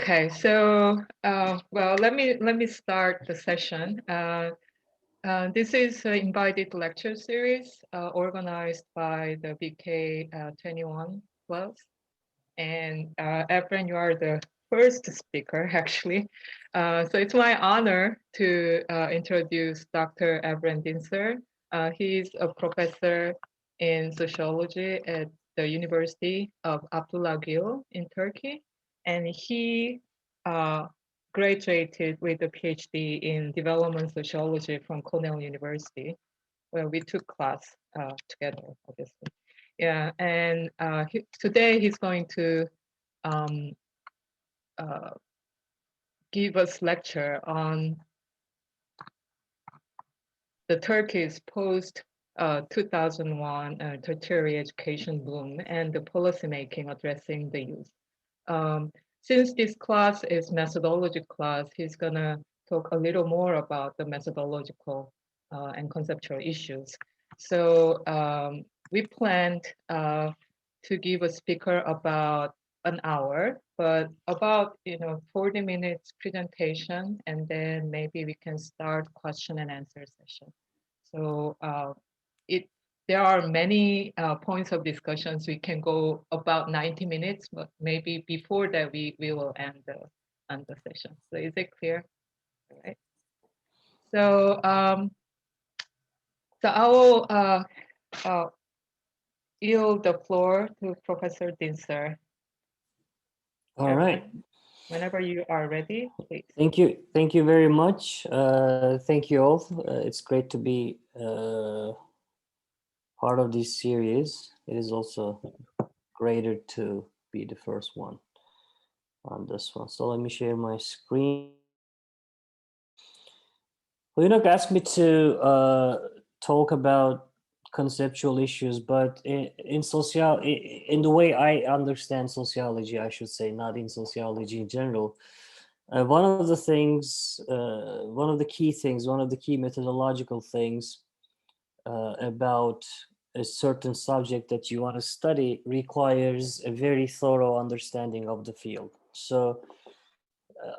Okay, so well, let me start the session. This is an invited lecture series organized by the BK 21 Plus, and Evren, you are the first speaker actually. So it's my honor to introduce Dr. Evren Dinçer. He's a professor in sociology at the University of Abdullah Gül in Turkey, and he uh, graduated with a PhD in development sociology from Cornell University, where we took class together, obviously. Yeah, and today he's going to um, uh, give us lecture on the Turkey's post 2001 tertiary education boom and the policymaking addressing the youth. Um, since this class is methodology class, he's gonna talk a little more about the methodological and conceptual issues. So we planned to give a speaker about an hour, but about 40 minutes presentation, and then maybe we can start question and answer session. So it there are many points of discussions. We can go about 90 minutes, but maybe before that we will end the session. So is it clear? All right. So I will uh, yield the floor to Professor Dinçer. All right. Whenever you are ready, please. Thank you. Thank you very much. Thank you all. It's great to be part of this series. It is also greater to be the first one on this one. So let me share my screen. Well, you're not asked me to talk about conceptual issues, but in the way I understand sociology, I should say, not in sociology in general. One of the things, one of the key things, one of the key methodological things about a certain subject that you want to study requires a very thorough understanding of the field. So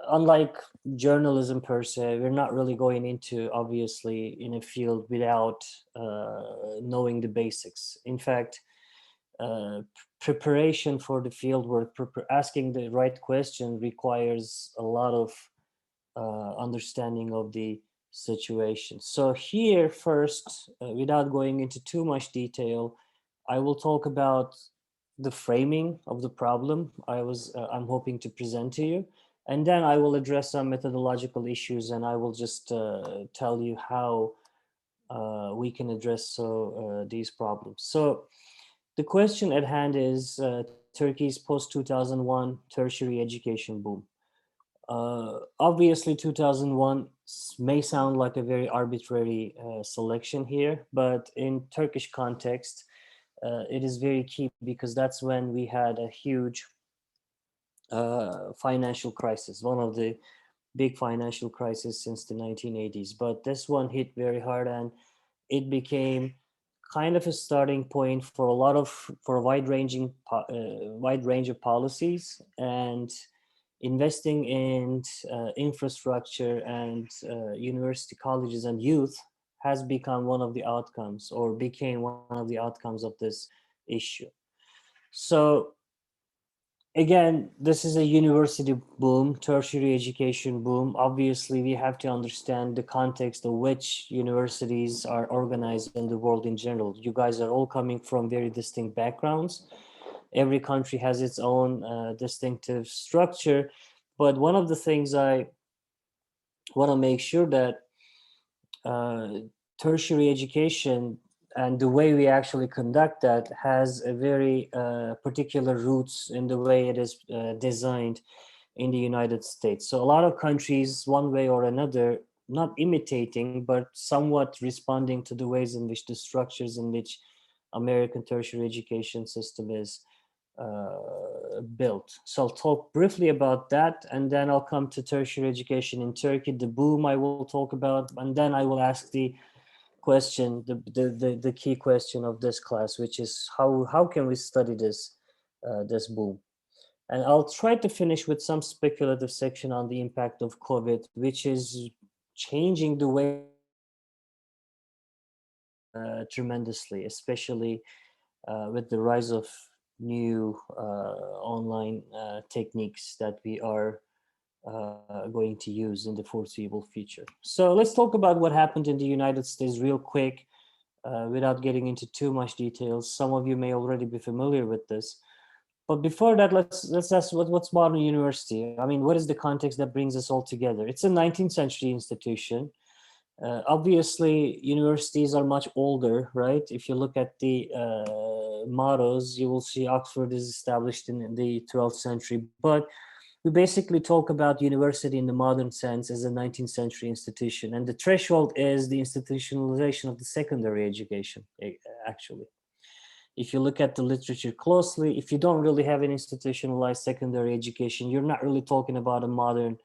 unlike journalism per se, we're not really going into, obviously, in a field without knowing the basics. In fact, preparation for the field work, asking the right question requires a lot of understanding of the situation. So here first, without going into too much detail, I will talk about the framing of the problem I'm hoping to present to you. And then I will address some methodological issues, and I will just tell you how we can address these problems. So the question at hand is Turkey's post-2001 tertiary education boom. Obviously, 2001 may sound like a very arbitrary selection here, but in Turkish context, it is very key because that's when we had a huge financial crisis, one of the big financial crises since the 1980s. But this one hit very hard, and it became kind of a starting point for a wide range of policies, and investing in infrastructure and university colleges and youth has become one of the outcomes, or became one of the outcomes of this issue. So again, this is a university boom, tertiary education boom. Obviously, we have to understand the context of which universities are organized in the world in general. You guys are all coming from very distinct backgrounds. Every country has its own distinctive structure. But one of the things I want to make sure that tertiary education and the way we actually conduct that has a very particular roots in the way it is designed in the United States. So a lot of countries, one way or another, not imitating, but somewhat responding to the ways in which the structures in which American tertiary education system is built. So I'll talk briefly about that, and then I'll come to tertiary education in Turkey, the boom I will talk about, and then I will ask the question, the key question of this class, which is how can we study this boom? And I'll try to finish with some speculative section on the impact of COVID, which is changing the way tremendously, especially with the rise of new online techniques that we are going to use in the foreseeable future. So let's talk about what happened in the United States real quick without getting into too much details. Some of you may already be familiar with this. But before that, let's ask what's modern university? I mean, what is the context that brings us all together? It's a 19th century institution. Obviously, universities are much older, right? If you look at the mottos, you will see Oxford is established in the 12th century. But we basically talk about university in the modern sense as a 19th century institution. And the threshold is the institutionalization of the secondary education, actually. If you look at the literature closely, if you don't really have an institutionalized secondary education, you're not really talking about a modern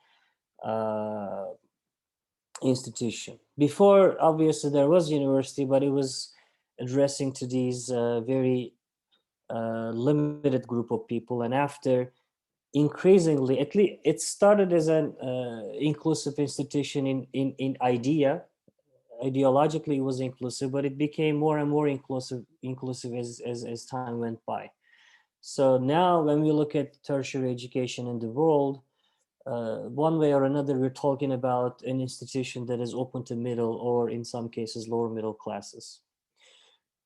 institution. Before, obviously, there was university, but it was addressing to these very limited group of people. And after, increasingly, at least it started as an inclusive institution in idea. Ideologically, it was inclusive, but it became more and more inclusive as time went by. So now when we look at tertiary education in the world, one way or another, we're talking about an institution that is open to middle or in some cases lower middle classes.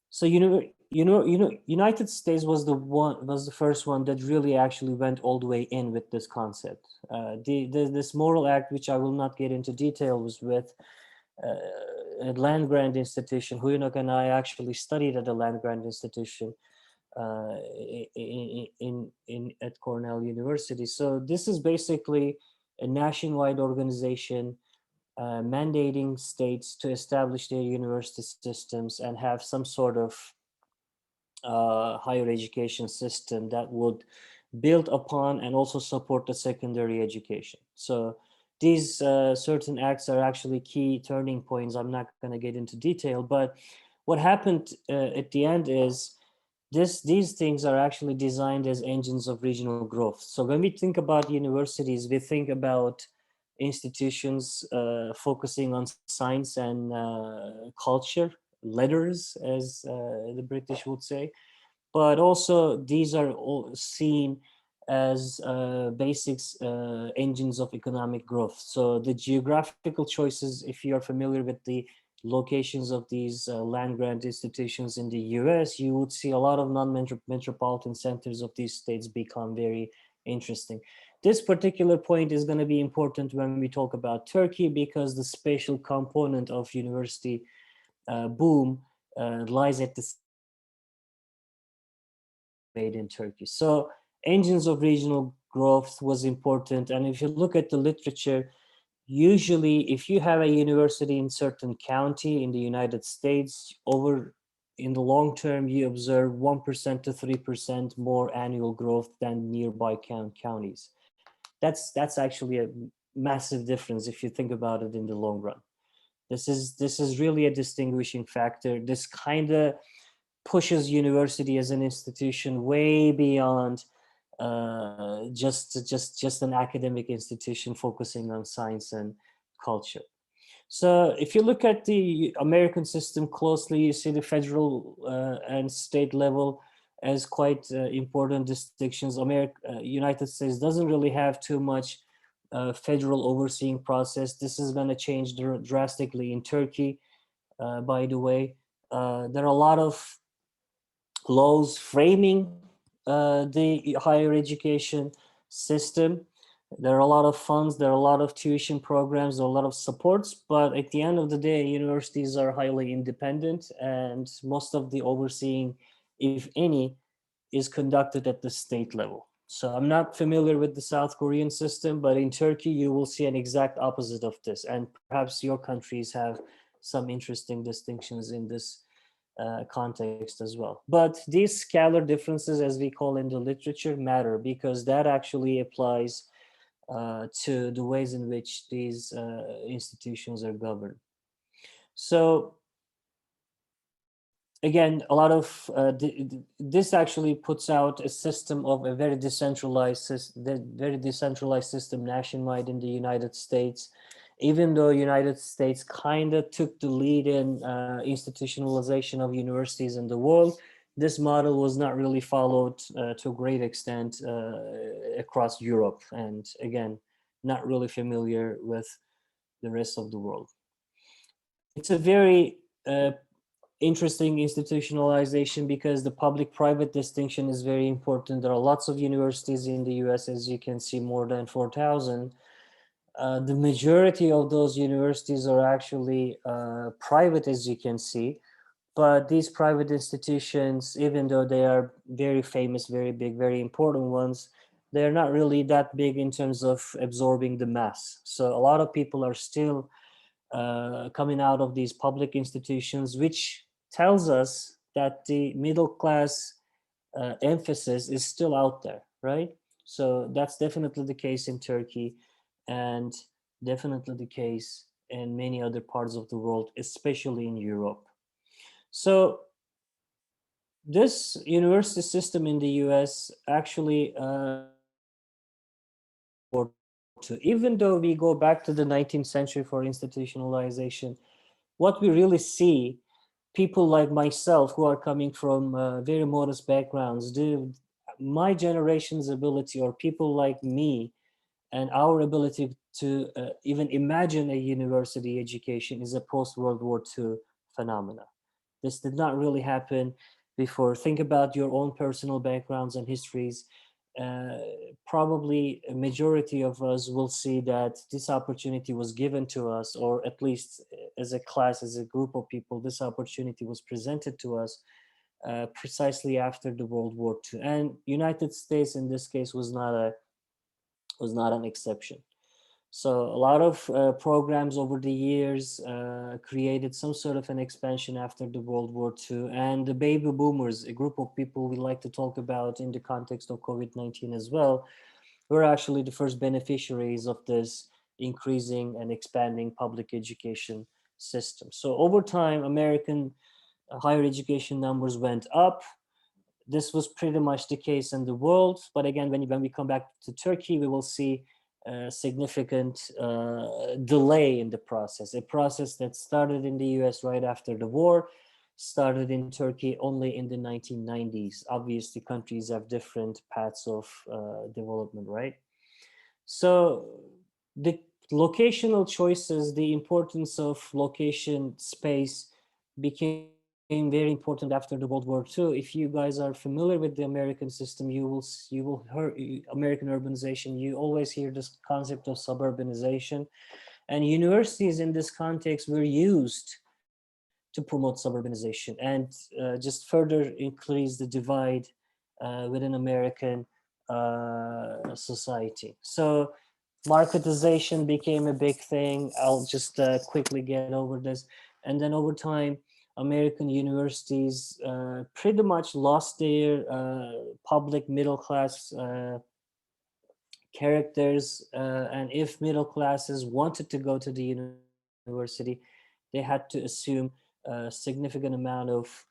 So United States was the first one that really actually went all the way in with this concept. This moral act, which I will not get into detail, was with a land grant institution. Huyunok and I actually studied at a land grant institution at Cornell University. So this is basically a nationwide organization mandating states to establish their university systems and have some sort of higher education system that would build upon and also support the secondary education. So these certain acts are actually key turning points. I'm not going to get into detail, but what happened at the end is these things are actually designed as engines of regional growth. So when we think about universities, we think about institutions focusing on science and culture, letters, as the British would say. But also these are all seen as basics engines of economic growth. So the geographical choices, if you are familiar with the locations of these land grant institutions in the US, you would see a lot of non-metropolitan centers of these states become very interesting. This particular point is going to be important when we talk about Turkey, because the spatial component of university boom lies at the made in Turkey. So engines of regional growth was important. And if you look at the literature, usually if you have a university in certain county in the United States, in the long term, you observe 1% to 3% more annual growth than nearby counties. That's actually a massive difference if you think about it in the long run. This is really a distinguishing factor. This kind of pushes university as an institution way beyond just an academic institution focusing on science and culture. So if you look at the American system closely, you see the federal and state level as quite important distinctions. United States doesn't really have too much federal overseeing process. This is going to change drastically in Turkey, by the way. There are a lot of laws framing the higher education system. There are a lot of funds, there are a lot of tuition programs, there are a lot of supports, but at the end of the day, universities are highly independent and most of the overseeing, if any, is conducted at the state level. So I'm not familiar with the South Korean system, but in Turkey, you will see an exact opposite of this. And perhaps your countries have some interesting distinctions in this context as well. But these scalar differences, as we call in the literature, matter because that actually applies to the ways in which these institutions are governed. So again, a lot of this actually puts out a system of a very decentralized system nationwide in the United States. Even though United States kind of took the lead in institutionalization of universities in the world, this model was not really followed to a great extent across Europe, and again, not really familiar with the rest of the world. It's a very interesting institutionalization because the public-private distinction is very important. There are lots of universities in the US, as you can see, more than 4,000. The majority of those universities are actually private, as you can see. But these private institutions, even though they are very famous, very big, very important ones, they're not really that big in terms of absorbing the mass. So a lot of people are still coming out of these public institutions, which tells us that the middle class emphasis is still out there, right? So that's definitely the case in Turkey, and definitely the case in many other parts of the world, especially in Europe. So this university system in the US actually, even though we go back to the 19th century for institutionalization, what we really see, people like myself who are coming from very modest backgrounds, my generation's ability, or people like me and our ability to even imagine a university education, is a post-World War II phenomena. This did not really happen before. Think about your own personal backgrounds and histories. Probably a majority of us will see that this opportunity was given to us, or at least as a class, as a group of people, this opportunity was presented to us precisely after the World War II. And United States in this case was not an exception. So a lot of programs over the years created some sort of an expansion after the World War II. And the baby boomers, a group of people we like to talk about in the context of COVID-19 as well, were actually the first beneficiaries of this increasing and expanding public education system. So over time, American higher education numbers went up. This was pretty much the case in the world. But again, when we come back to Turkey, we will see a significant delay in the process. A process that started in the US right after the war, started in Turkey only in the 1990s. Obviously, countries have different paths of development, right? So the locational choices, the importance of location, space became very important after the World War II. If you guys are familiar with the American system, you will hear American urbanization. You always hear this concept of suburbanization, and universities in this context were used to promote suburbanization and just further increase the divide within American society. So marketization became a big thing. I'll just quickly get over this. And then over time, American universities pretty much lost their public middle class characters. And if middle classes wanted to go to the university, they had to assume a significant amount of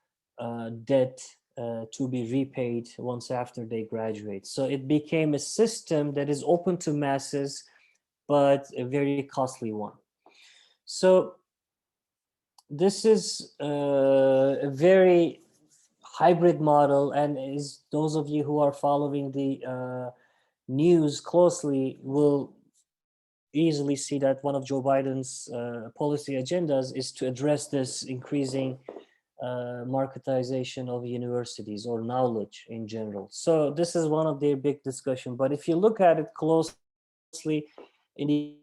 debt to be repaid once after they graduate. So it became a system that is open to masses, but a very costly one. So this is a very hybrid model, and is those of you who are following the news closely will easily see that one of Joe Biden's policy agendas is to address this increasing marketization of universities or knowledge in general. So this is one of their big discussion. But if you look at it closely in the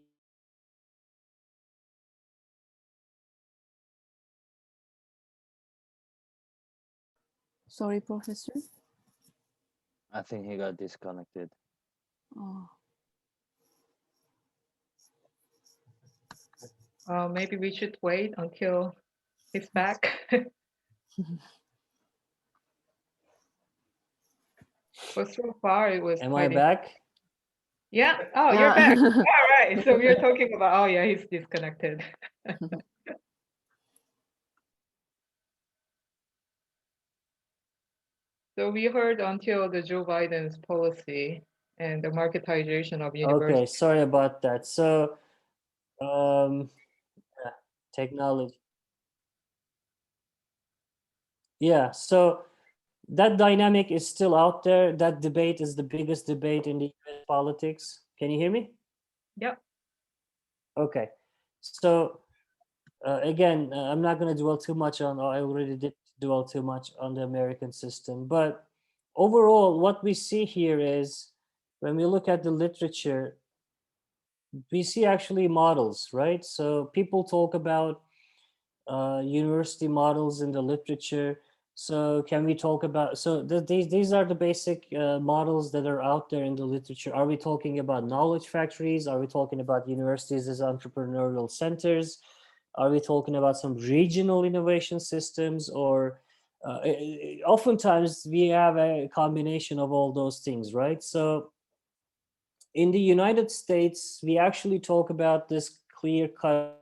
Sorry, Professor. I think he got disconnected. Oh. Maybe we should wait until he's back. But so far it was Am quite I back? Yeah. Oh, you're Yeah. back. All right. So we are talking about, oh yeah, he's disconnected. So we heard until the Joe Biden's policy and the marketization of Okay, universities. sorry about that. So, yeah, technology. Yeah, so that dynamic is still out there. That debate is the biggest debate in the US politics. Can you hear me? Yep. Okay. So again, I'm not going to dwell too much on, or I already did dwell too much on the American system. But overall, what we see here is when we look at the literature, we see actually models, right? So people talk about university models in the literature. So can we talk about, so these are the basic models that are out there in the literature. Are we talking about knowledge factories? Are we talking about universities as entrepreneurial centers? Are we talking about some regional innovation systems? Or oftentimes we have a combination of all those things, right? So in the United States, we actually talk about this clear cut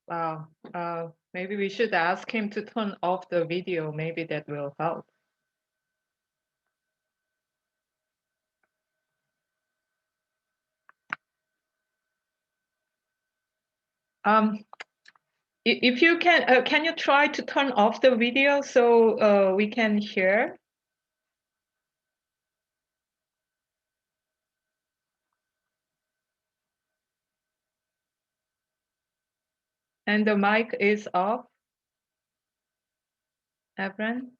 Wow. Maybe we should ask him to turn off the video. Maybe that will help. If you can you try to turn off the video so we can hear? And the mic is off, Evren?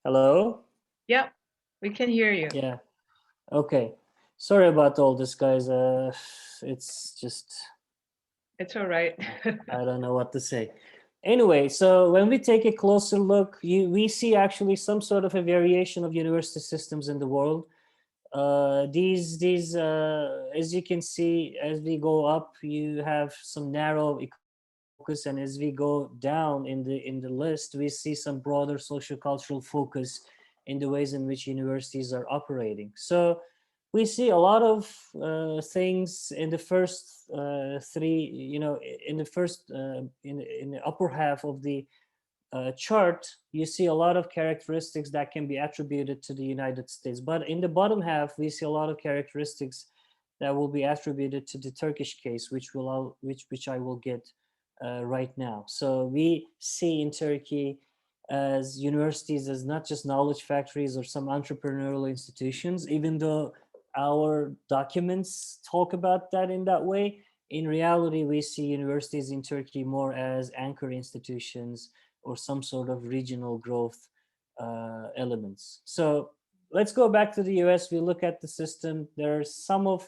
Hello? Yep, we can hear you. Yeah. Okay. Sorry about all this, guys. It's just, It's all right. I don't know what to say. Anyway, so when we take a closer look, we see actually some sort of a variation of university systems in the world. These as you can see, as we go up, you have some narrow focus, and as we go down in the list, we see some broader sociocultural focus in the ways in which universities are operating. So we see a lot of things in the first three, in the first in the upper half of the chart. You see a lot of characteristics that can be attributed to the United States, but in the bottom half, we see a lot of characteristics that will be attributed to the Turkish case, which I will get right now. So we see in Turkey as universities as not just knowledge factories or some entrepreneurial institutions, even though our documents talk about that in that way. In reality, we see universities in Turkey more as anchor institutions or some sort of regional growth elements. So let's go back to the US. We look at the system. There's some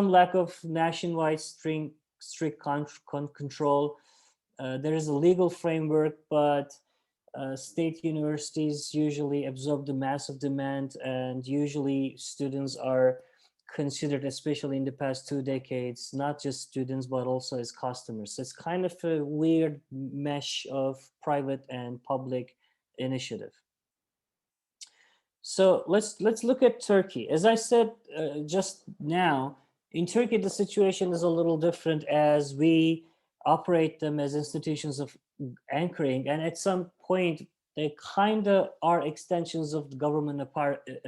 lack of nationwide strict control. There is a legal framework, but state universities usually absorb the massive demand, and usually students are considered, especially in the past 2 decades, not just students, but also as customers. So it's kind of a weird mesh of private and public initiative. So let's look at Turkey. As I said just now, in Turkey, the situation is a little different as we operate them as institutions of anchoring, and at some point they kind of are extensions of the government apparatus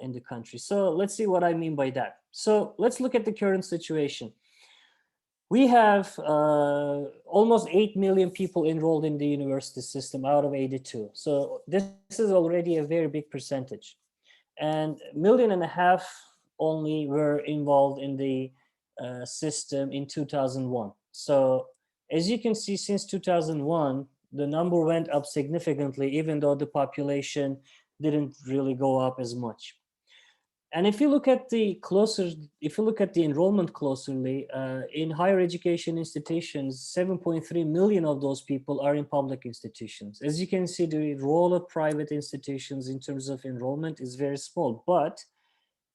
in the country. So let's see what I mean by that. So let's look at the current situation. We have almost 8 million people enrolled in the university system out of 82. So this is already a very big percentage. And 1.5 million only were involved in the system in 2001. So as you can see, since 2001, the number went up significantly, even though the population didn't really go up as much. And if you look at the enrollment closely, in higher education institutions, 7.3 million of those people are in public institutions. As you can see, the role of private institutions in terms of enrollment is very small. But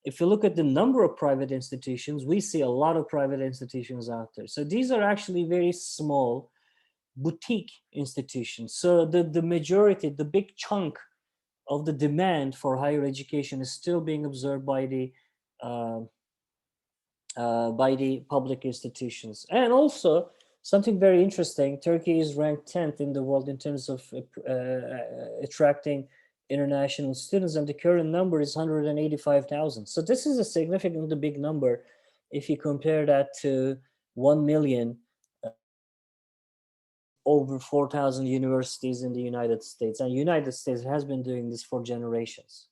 if you look at the number of private institutions, we see a lot of private institutions out there. So these are actually very small boutique institutions. So the majority, the big chunk of the demand for higher education is still being absorbed by the public institutions. And also something very interesting, Turkey is ranked 10th in the world in terms of attracting international students, and the current number is 185,000. So this is a significantly big number if you compare that to 1 million over 4,000 universities in the United States. And United States has been doing this for generations.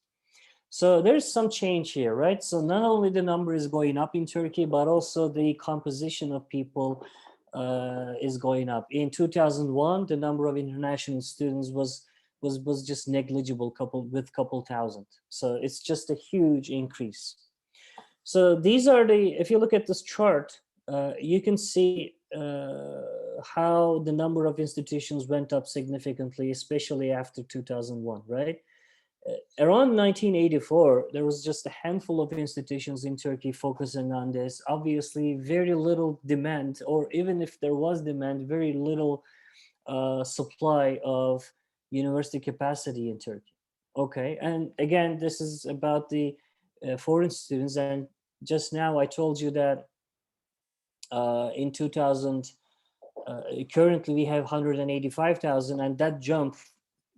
So there's some change here, right? So not only the number is going up in Turkey, but also the composition of people is going up. In 2001, the number of international students was just negligible, couple thousand. So it's just a huge increase. So these are if you look at this chart, you can see how the number of institutions went up significantly, especially after 2001, right? Around 1984, there was just a handful of institutions in Turkey focusing on this. Obviously, very little demand, or even if there was demand, very little supply of university capacity in Turkey. Okay, and again, this is about the foreign students. And just now I told you that in 2000, currently we have 185,000, and that jump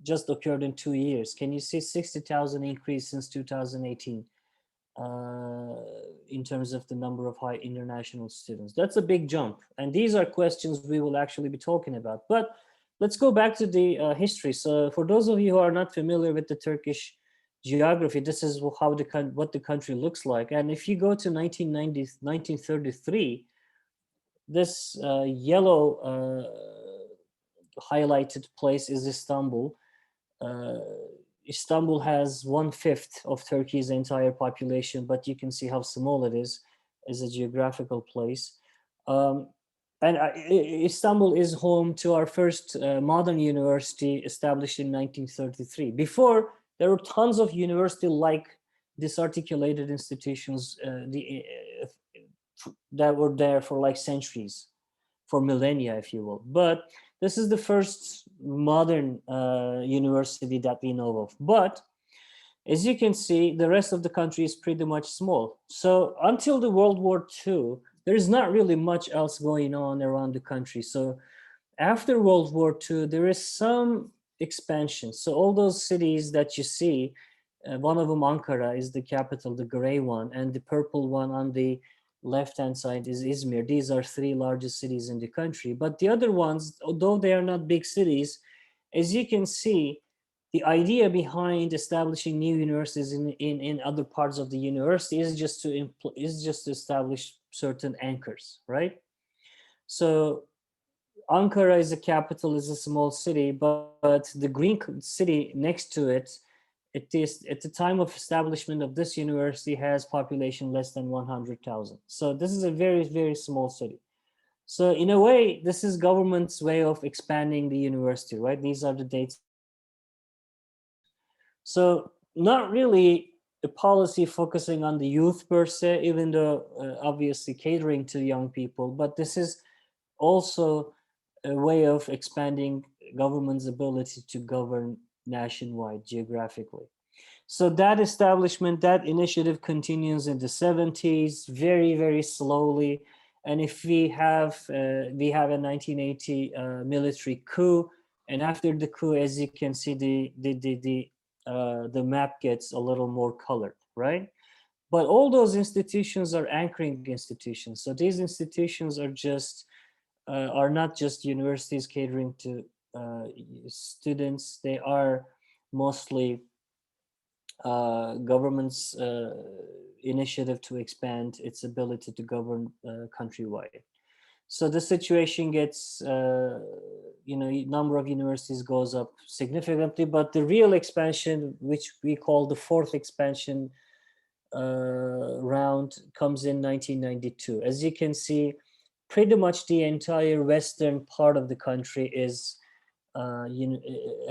just occurred in 2 years. Can you see 60,000 increase since 2018 in terms of the number of high international students? That's a big jump. And these are questions we will actually be talking about. But let's go back to the history. So for those of you who are not familiar with the Turkish geography, this is how what the country looks like. And if you go to 1933, this yellow highlighted place is Istanbul. Istanbul has 1/5 of Turkey's entire population, but you can see how small it is as a geographical place. And Istanbul is home to our first modern university established in 1933. Before, there were tons of university-like disarticulated institutions that were there for like centuries, for millennia, if you will. But this is the first modern university that we know of. But as you can see, the rest of the country is pretty much small. So until the World War II, there's not really much else going on around the country. So after World War II, there is some expansion. So all those cities that you see, one of them, Ankara, is the capital, the gray one, and the purple one on the left-hand side is Izmir. These are three largest cities in the country. But the other ones, although they are not big cities, as you can see, the idea behind establishing new universities in other parts of the university is just to establish certain anchors, right? So Ankara is a capital, is a small city, but the green city next to it, at the time of establishment of this university, has population less than 100,000. So this is a very, very small city. So in a way, this is government's way of expanding the university, right? These are the dates. So not really a policy focusing on the youth per se, even though obviously catering to young people, but this is also a way of expanding government's ability to govern nationwide geographically. So that establishment, that initiative continues in the 70s, very, very slowly. And if we have a 1980 military coup, and after the coup, as you can see, the map gets a little more colored, right? But all those institutions are anchoring institutions. So these institutions are not just universities catering to students. They are mostly government's initiative to expand its ability to govern countrywide. So the situation gets, number of universities goes up significantly, but the real expansion, which we call the fourth expansion round, comes in 1992. As you can see, pretty much the entire western part of the country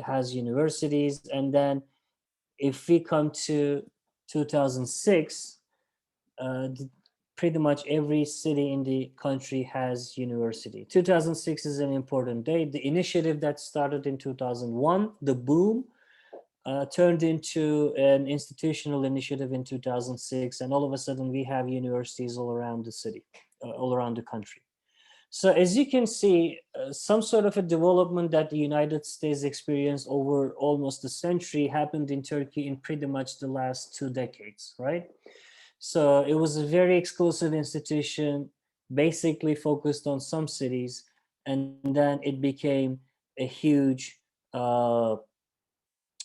has universities. And then if we come to 2006, pretty much every city in the country has university. 2006 is an important date. The initiative that started in 2001, the boom, turned into an institutional initiative in 2006, and all of a sudden we have universities all around the city, all around the country. So as you can see, some sort of a development that the United States experienced over almost a century happened in Turkey in pretty much the last 2 decades, right? So it was a very exclusive institution, basically focused on some cities, and then it became a huge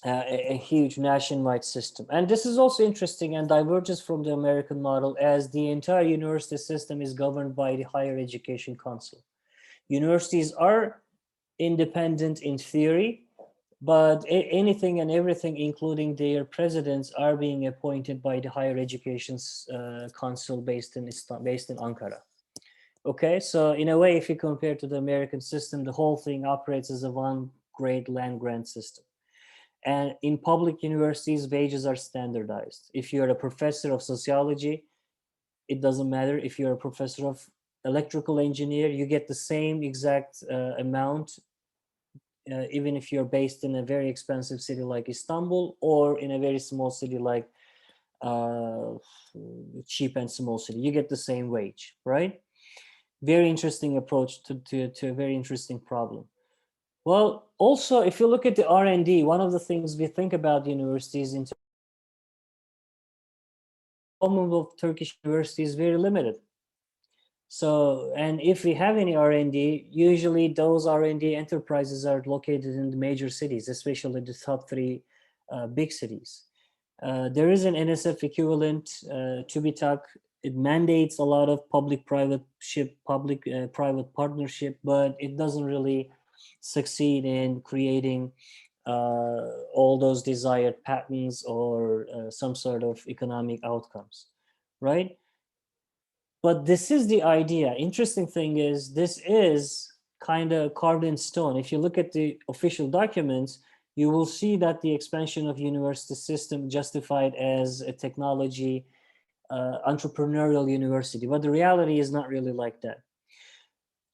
a huge nationwide system. And this is also interesting and diverges from the American model, as the entire university system is governed by the Higher Education Council. Universities are independent in theory, but anything and everything, including their presidents, are being appointed by the Higher Education Council based in Ankara. Okay, so in a way, if you compare to the American system, the whole thing operates as a one grade land grant system. And in public universities, wages are standardized. If you're a professor of sociology, it doesn't matter. If you're a professor of electrical engineer, you get the same exact amount, even if you're based in a very expensive city like Istanbul or in a very small city like cheap and small city. You get the same wage, right? Very interesting approach to a very interesting problem. Well, also, if you look at the R&D, one of the things we think about universities in of Turkish universities is very limited. So, and if we have any R&D, usually those R&D enterprises are located in the major cities, especially the top 3 big cities. There is an NSF equivalent, TÜBİTAK. It mandates a lot of public-private partnership, but it doesn't really succeed in creating all those desired patterns or some sort of economic outcomes, right? But this is the idea. Interesting thing is, this is kind of carved in stone. If you look at the official documents, you will see that the expansion of university system justified as a technology entrepreneurial university, but the reality is not really like that.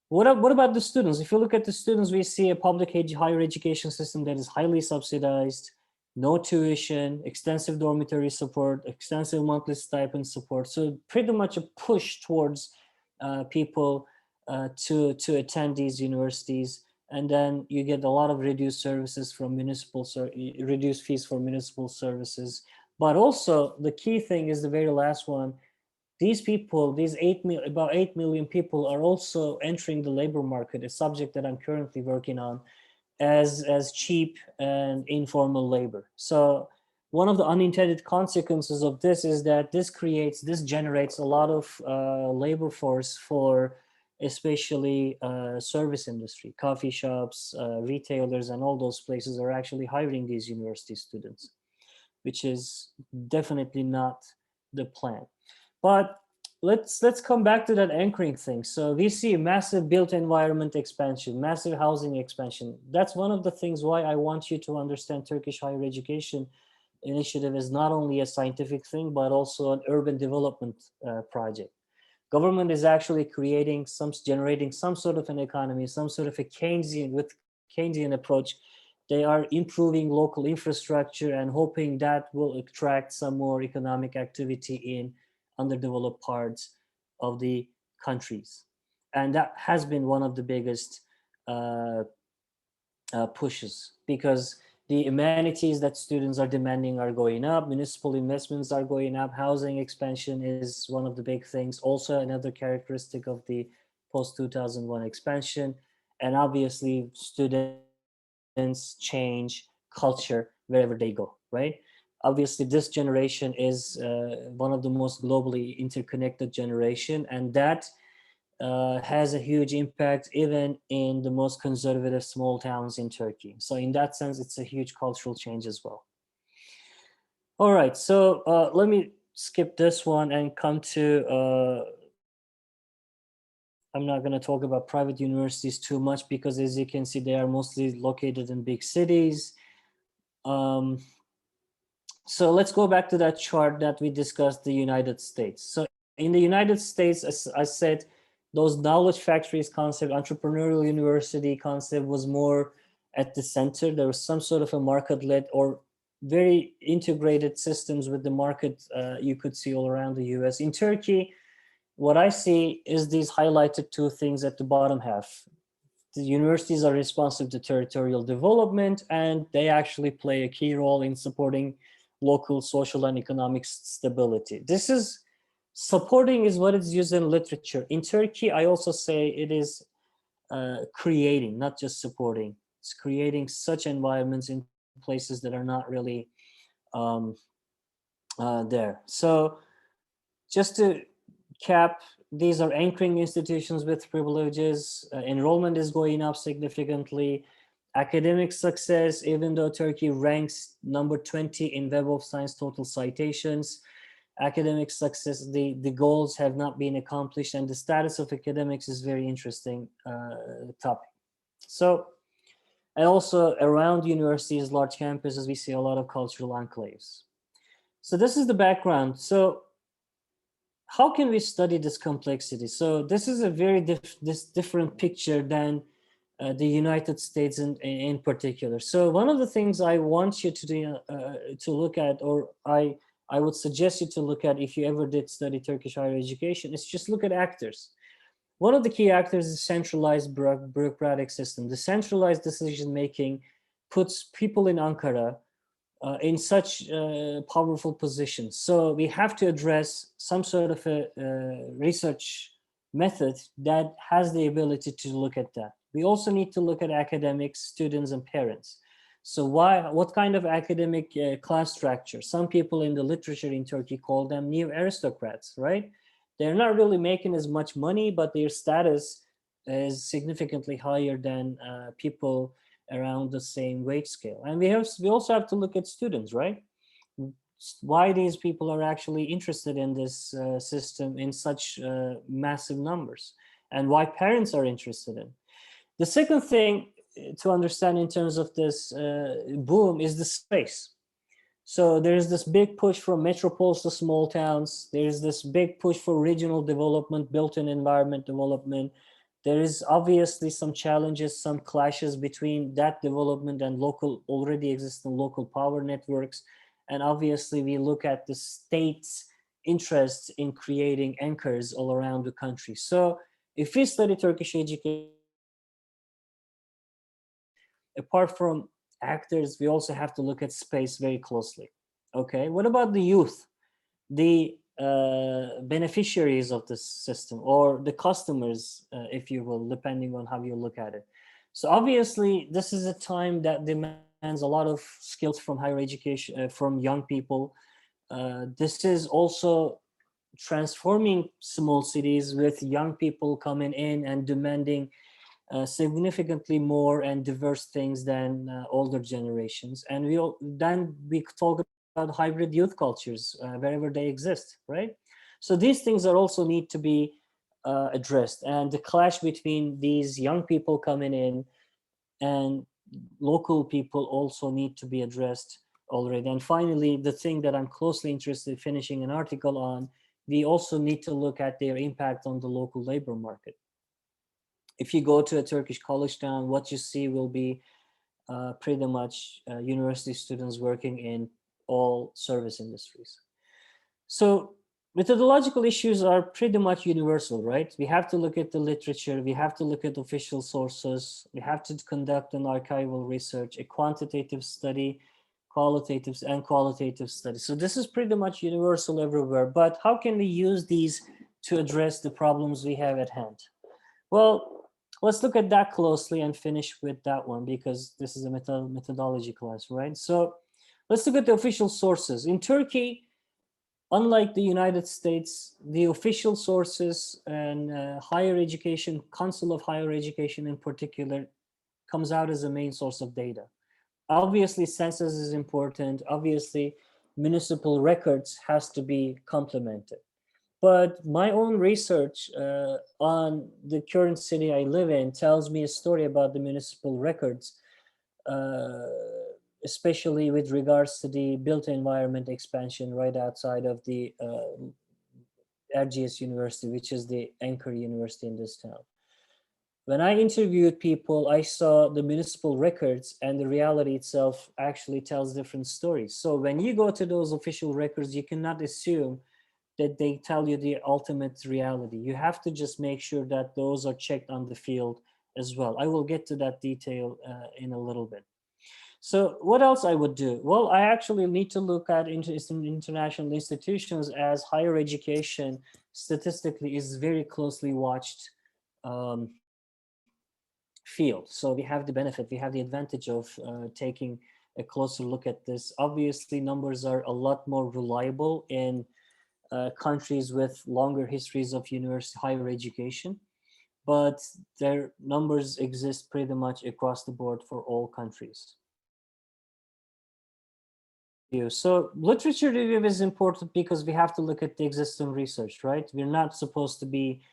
What about the students? If you look at the students, we see a public higher education system that is highly subsidized, no tuition, extensive dormitory support, extensive monthly stipend support. So pretty much a push towards people to attend these universities. And then you get a lot of reduced services from reduced fees for municipal services. But also the key thing is the very last one. These people, about 8 million people, are also entering the labor market, a subject that I'm currently working on, as cheap and informal labor. So one of the unintended consequences of this is that this generates a lot of labor force for especially service industry, coffee shops, retailers, and all those places are actually hiring these university students, which is definitely not the plan. But let's come back to that anchoring thing. So we see massive built environment expansion, massive housing expansion. That's one of the things why I want you to understand Turkish higher education initiative is not only a scientific thing, but also an urban development project. Government is actually generating some sort of an economy, some sort of a Keynesian approach. They are improving local infrastructure and hoping that will attract some more economic activity in underdeveloped parts of the countries. And that has been one of the biggest pushes, because the amenities that students are demanding are going up, municipal investments are going up, housing expansion is one of the big things, also another characteristic of the post-2001 expansion, and obviously students change culture wherever they go, right? Obviously, this generation is one of the most globally interconnected generation, and that has a huge impact even in the most conservative small towns in Turkey. So in that sense, it's a huge cultural change as well. All right, so let me skip this one and come to, I'm not going to talk about private universities too much, because as you can see, they are mostly located in big cities. So let's go back to that chart that we discussed, the United States. So in the United States, as I said, those knowledge factories concept, entrepreneurial university concept was more at the center. There was some sort of a market-led or very integrated systems with the market you could see all around the US. In Turkey, what I see is these highlighted two things at the bottom half. The universities are responsive to territorial development, and they actually play a key role in supporting local social and economic stability. This is supporting is what is used in literature. In Turkey, I also say it is creating, not just supporting. It's creating such environments in places that are not really there. So just to cap, these are anchoring institutions with privileges. Enrollment is going up significantly. Academic success, even though Turkey ranks number 20 in Web of Science total citations, academic success, the goals have not been accomplished, and the status of academics is very interesting topic. So, and also around universities, large campuses, we see a lot of cultural enclaves. So this is the background. So how can we study this complexity? So this is a very different picture than the United States in particular. So one of the things I want you to do, to look at, or I would suggest you to look at if you ever did study Turkish higher education, is just look at actors. One of the key actors is centralized bureaucratic system. The centralized decision-making puts people in Ankara in such powerful positions. So we have to address some sort of a research method that has the ability to look at that. We also need to look at academics, students, and parents. So what kind of academic class structure? Some people in the literature in Turkey call them new aristocrats, right? They're not really making as much money, but their status is significantly higher than people around the same wage scale. And we also have to look at students, right? Why these people are actually interested in this system in such massive numbers, and why parents are interested in. The second thing to understand in terms of this boom is the space. So there's this big push from metropoles to small towns. There's this big push for regional development, built-in environment development. There is obviously some challenges, some clashes between that development and local, already existing local power networks. And obviously we look at the state's interests in creating anchors all around the country. So if we study Turkish education, apart from actors, we also have to look at space very closely. Okay, what about the youth? The beneficiaries of this system, or the customers, if you will, depending on how you look at it. So obviously, this is a time that demands a lot of skills from higher education, from young people. This is also transforming small cities with young people coming in and demanding significantly more and diverse things than older generations. And then we talk about hybrid youth cultures wherever they exist, right? So these things are also need to be addressed, and the clash between these young people coming in and local people also need to be addressed already. And finally, the thing that I'm closely interested in finishing an article on, we also need to look at their impact on the local labor market. If you go to a Turkish college town, what you see will be pretty much university students working in all service industries. So methodological issues are pretty much universal, right? We have to look at the literature, we have to look at official sources, we have to conduct an archival research, a quantitative study, qualitative and qualitative study. So this is pretty much universal everywhere, but how can we use these to address the problems we have at hand? Well, let's look at that closely and finish with that one, because this is a methodology class, right? So let's look at the official sources. In Turkey, unlike the United States, the official sources and higher education, Council of Higher Education in particular, comes out as a main source of data. Obviously, census is important. Obviously, municipal records has to be complemented. But my own research on the current city I live in tells me a story about the municipal records especially with regards to the built environment expansion right outside of the RGS University, which is the anchor university in this town. When I interviewed people, I saw the municipal records, and the reality itself actually tells different stories. So when you go to those official records, you cannot assume that they tell you the ultimate reality. You have to just make sure that those are checked on the field as well. I will get to that detail in a little bit. So what else I would do? Well, I actually need to look at international institutions, as higher education statistically is very closely watched field. So we have the benefit, we have the advantage of taking a closer look at this. Obviously, numbers are a lot more reliable in countries with longer histories of university higher education, but their numbers exist pretty much across the board for all countries. So literature review is important because we have to look at the existing research, right? We're not supposed to be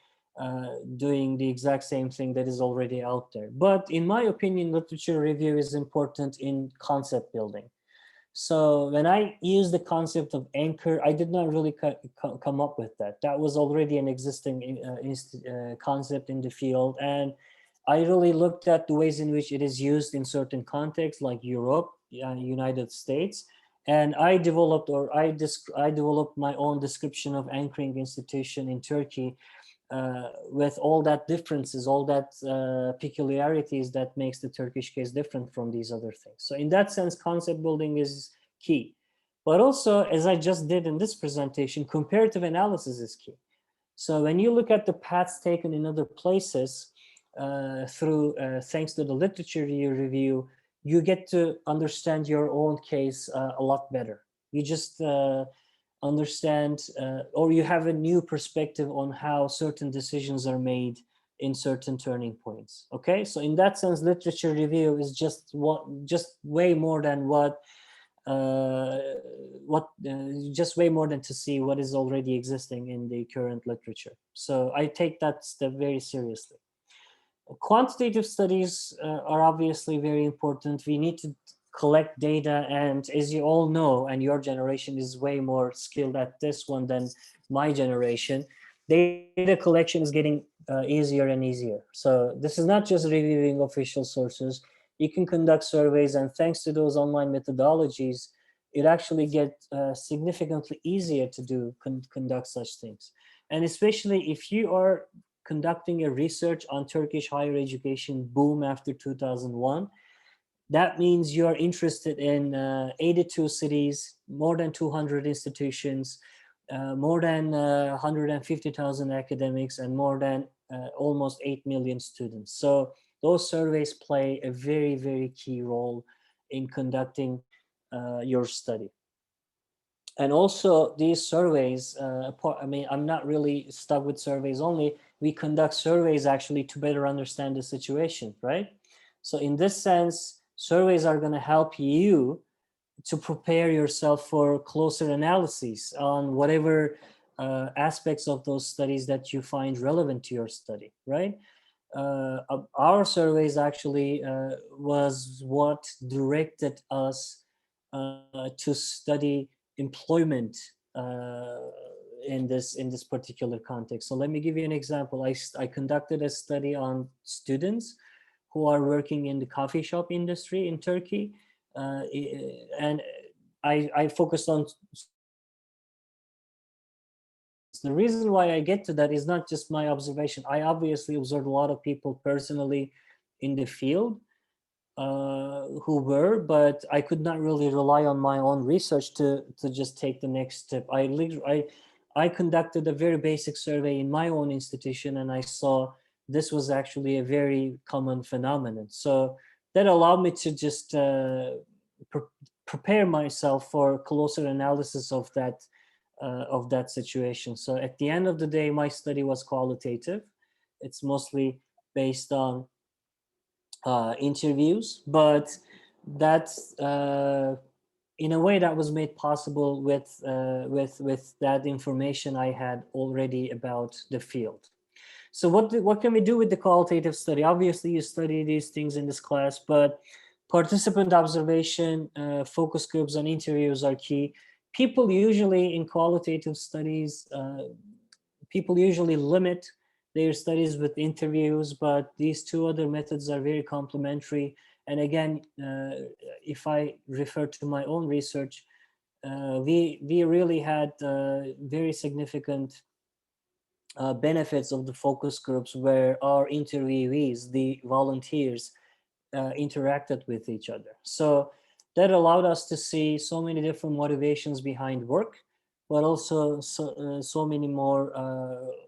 doing the exact same thing that is already out there. But in my opinion, literature review is important in concept building. So when I use the concept of anchor, I did not really come up with that. That was already an existing concept in the field. And I really looked at the ways in which it is used in certain contexts like Europe, United States. And I developed my own description of anchoring institution in Turkey with all that differences, all that peculiarities that makes the Turkish case different from these other things. So in that sense, concept building is key. But also, as I just did in this presentation, comparative analysis is key. So when you look at the paths taken in other places thanks to the literature you review, you get to understand your own case a lot better. You just understand or you have a new perspective on how certain decisions are made in certain turning points. Okay, so in that sense, literature review is just way more than just way more than to see what is already existing in the current literature. So I take that step very seriously. Quantitative studies are obviously very important. We need to collect data, and as you all know, and your generation is way more skilled at this one than my generation, data collection is getting easier and easier. So this is not just reviewing official sources. You can conduct surveys, and thanks to those online methodologies, it actually gets significantly easier to conduct such things. And especially if you are conducting a research on Turkish higher education boom after 2001, that means you are interested in 82 cities, more than 200 institutions, more than 150,000 academics, and more than almost 8 million students. So those surveys play a very, very key role in conducting your study. And also these surveys, I'm not really stuck with surveys only. We conduct surveys actually to better understand the situation, right? So in this sense, surveys are going to help you to prepare yourself for closer analyses on whatever aspects of those studies that you find relevant to your study, right? Our surveys actually was what directed us to study employment in this particular context. So let me give you an example. I conducted a study on students who are working in the coffee shop industry in Turkey, and I focused on. The reason why I get to that is not just my observation. I obviously observed a lot of people personally in the field who were, but I could not really rely on my own research to just take the next step. I conducted a very basic survey in my own institution, and I saw this was actually a very common phenomenon. So that allowed me to just prepare myself for closer analysis of that situation. So at the end of the day, my study was qualitative. It's mostly based on interviews, but that's in a way that was made possible with that information I had already about the field. So what can we do with the qualitative study? Obviously, you study these things in this class, but participant observation, focus groups, and interviews are key. People usually in qualitative studies, people usually limit their studies with interviews, but these two other methods are very complementary. And again, if I refer to my own research, we really had very significant benefits of the focus groups where our interviewees, the volunteers, interacted with each other. So that allowed us to see so many different motivations behind work, but also so many more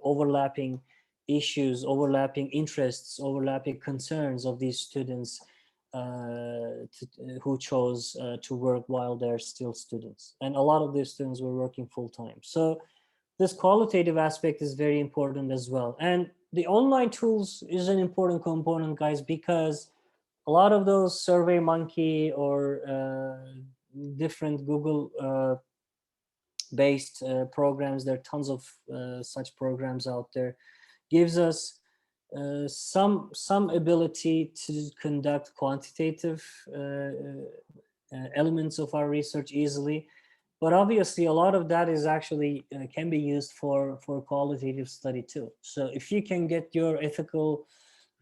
overlapping issues, overlapping interests, overlapping concerns of these students who chose to work while they're still students. And a lot of these students were working full time. So this qualitative aspect is very important as well. And the online tools is an important component, guys, because a lot of those SurveyMonkey or different Google based programs, there are tons of such programs out there, gives us some ability to conduct quantitative elements of our research easily. But obviously, a lot of that is actually can be used for qualitative study too. So if you can get your ethical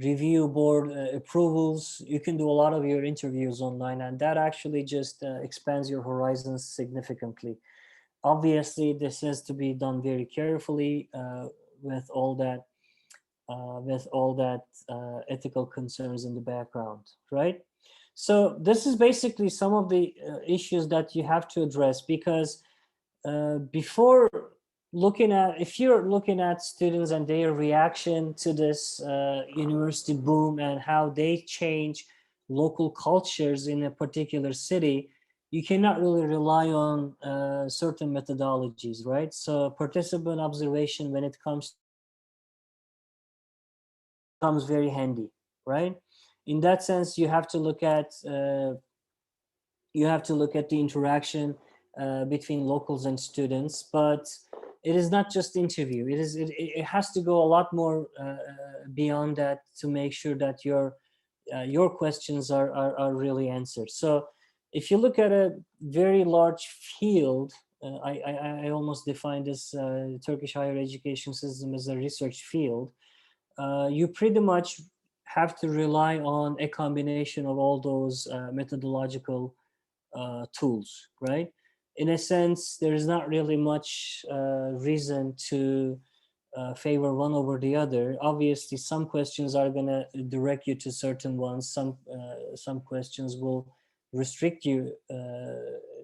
review board approvals, you can do a lot of your interviews online, and that actually just expands your horizons significantly. Obviously, this has to be done very carefully with all that ethical concerns in the background, right? So this is basically some of the issues that you have to address, because before looking at, if you're looking at students and their reaction to this university boom and how they change local cultures in a particular city, you cannot really rely on certain methodologies, right? So participant observation, when it comes very handy, right? In that sense, you have to look at the interaction between locals and students, but it is not just interview. It has to go a lot more beyond that to make sure that your questions are really answered. So if you look at a very large field, I almost define this Turkish higher education system as a research field. You pretty much have to rely on a combination of all those methodological tools, right? In a sense, there is not really much reason to favor one over the other. Obviously, some questions are going to direct you to certain ones. Some questions will restrict you.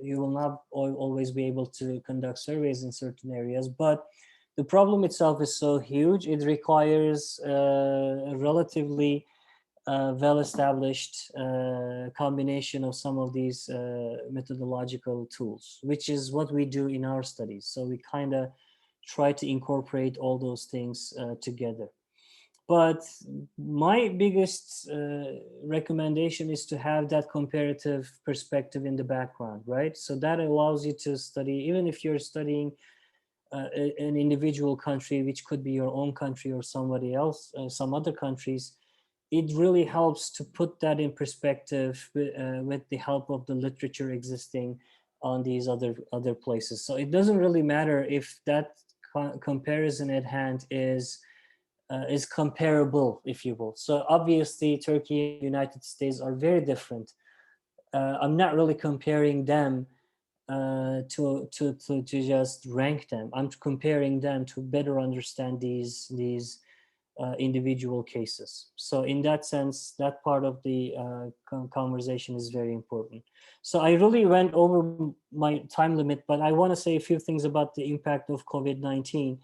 You will not always be able to conduct surveys in certain areas, but the problem itself is so huge. It requires a relatively well-established combination of some of these methodological tools, which is what we do in our studies. So we kind of try to incorporate all those things together. But my biggest recommendation is to have that comparative perspective in the background, right? So that allows you to study, even if you're studying an individual country, which could be your own country or somebody else, some other countries, it really helps to put that in perspective with the help of the literature existing on these other places. So it doesn't really matter if that comparison at hand is comparable, if you will. So obviously, Turkey and the United States are very different. I'm not really comparing them to just rank them. I'm comparing them to better understand these individual cases. So in that sense, that part of the conversation is very important. So I really went over my time limit, but I want to say a few things about the impact of COVID-19,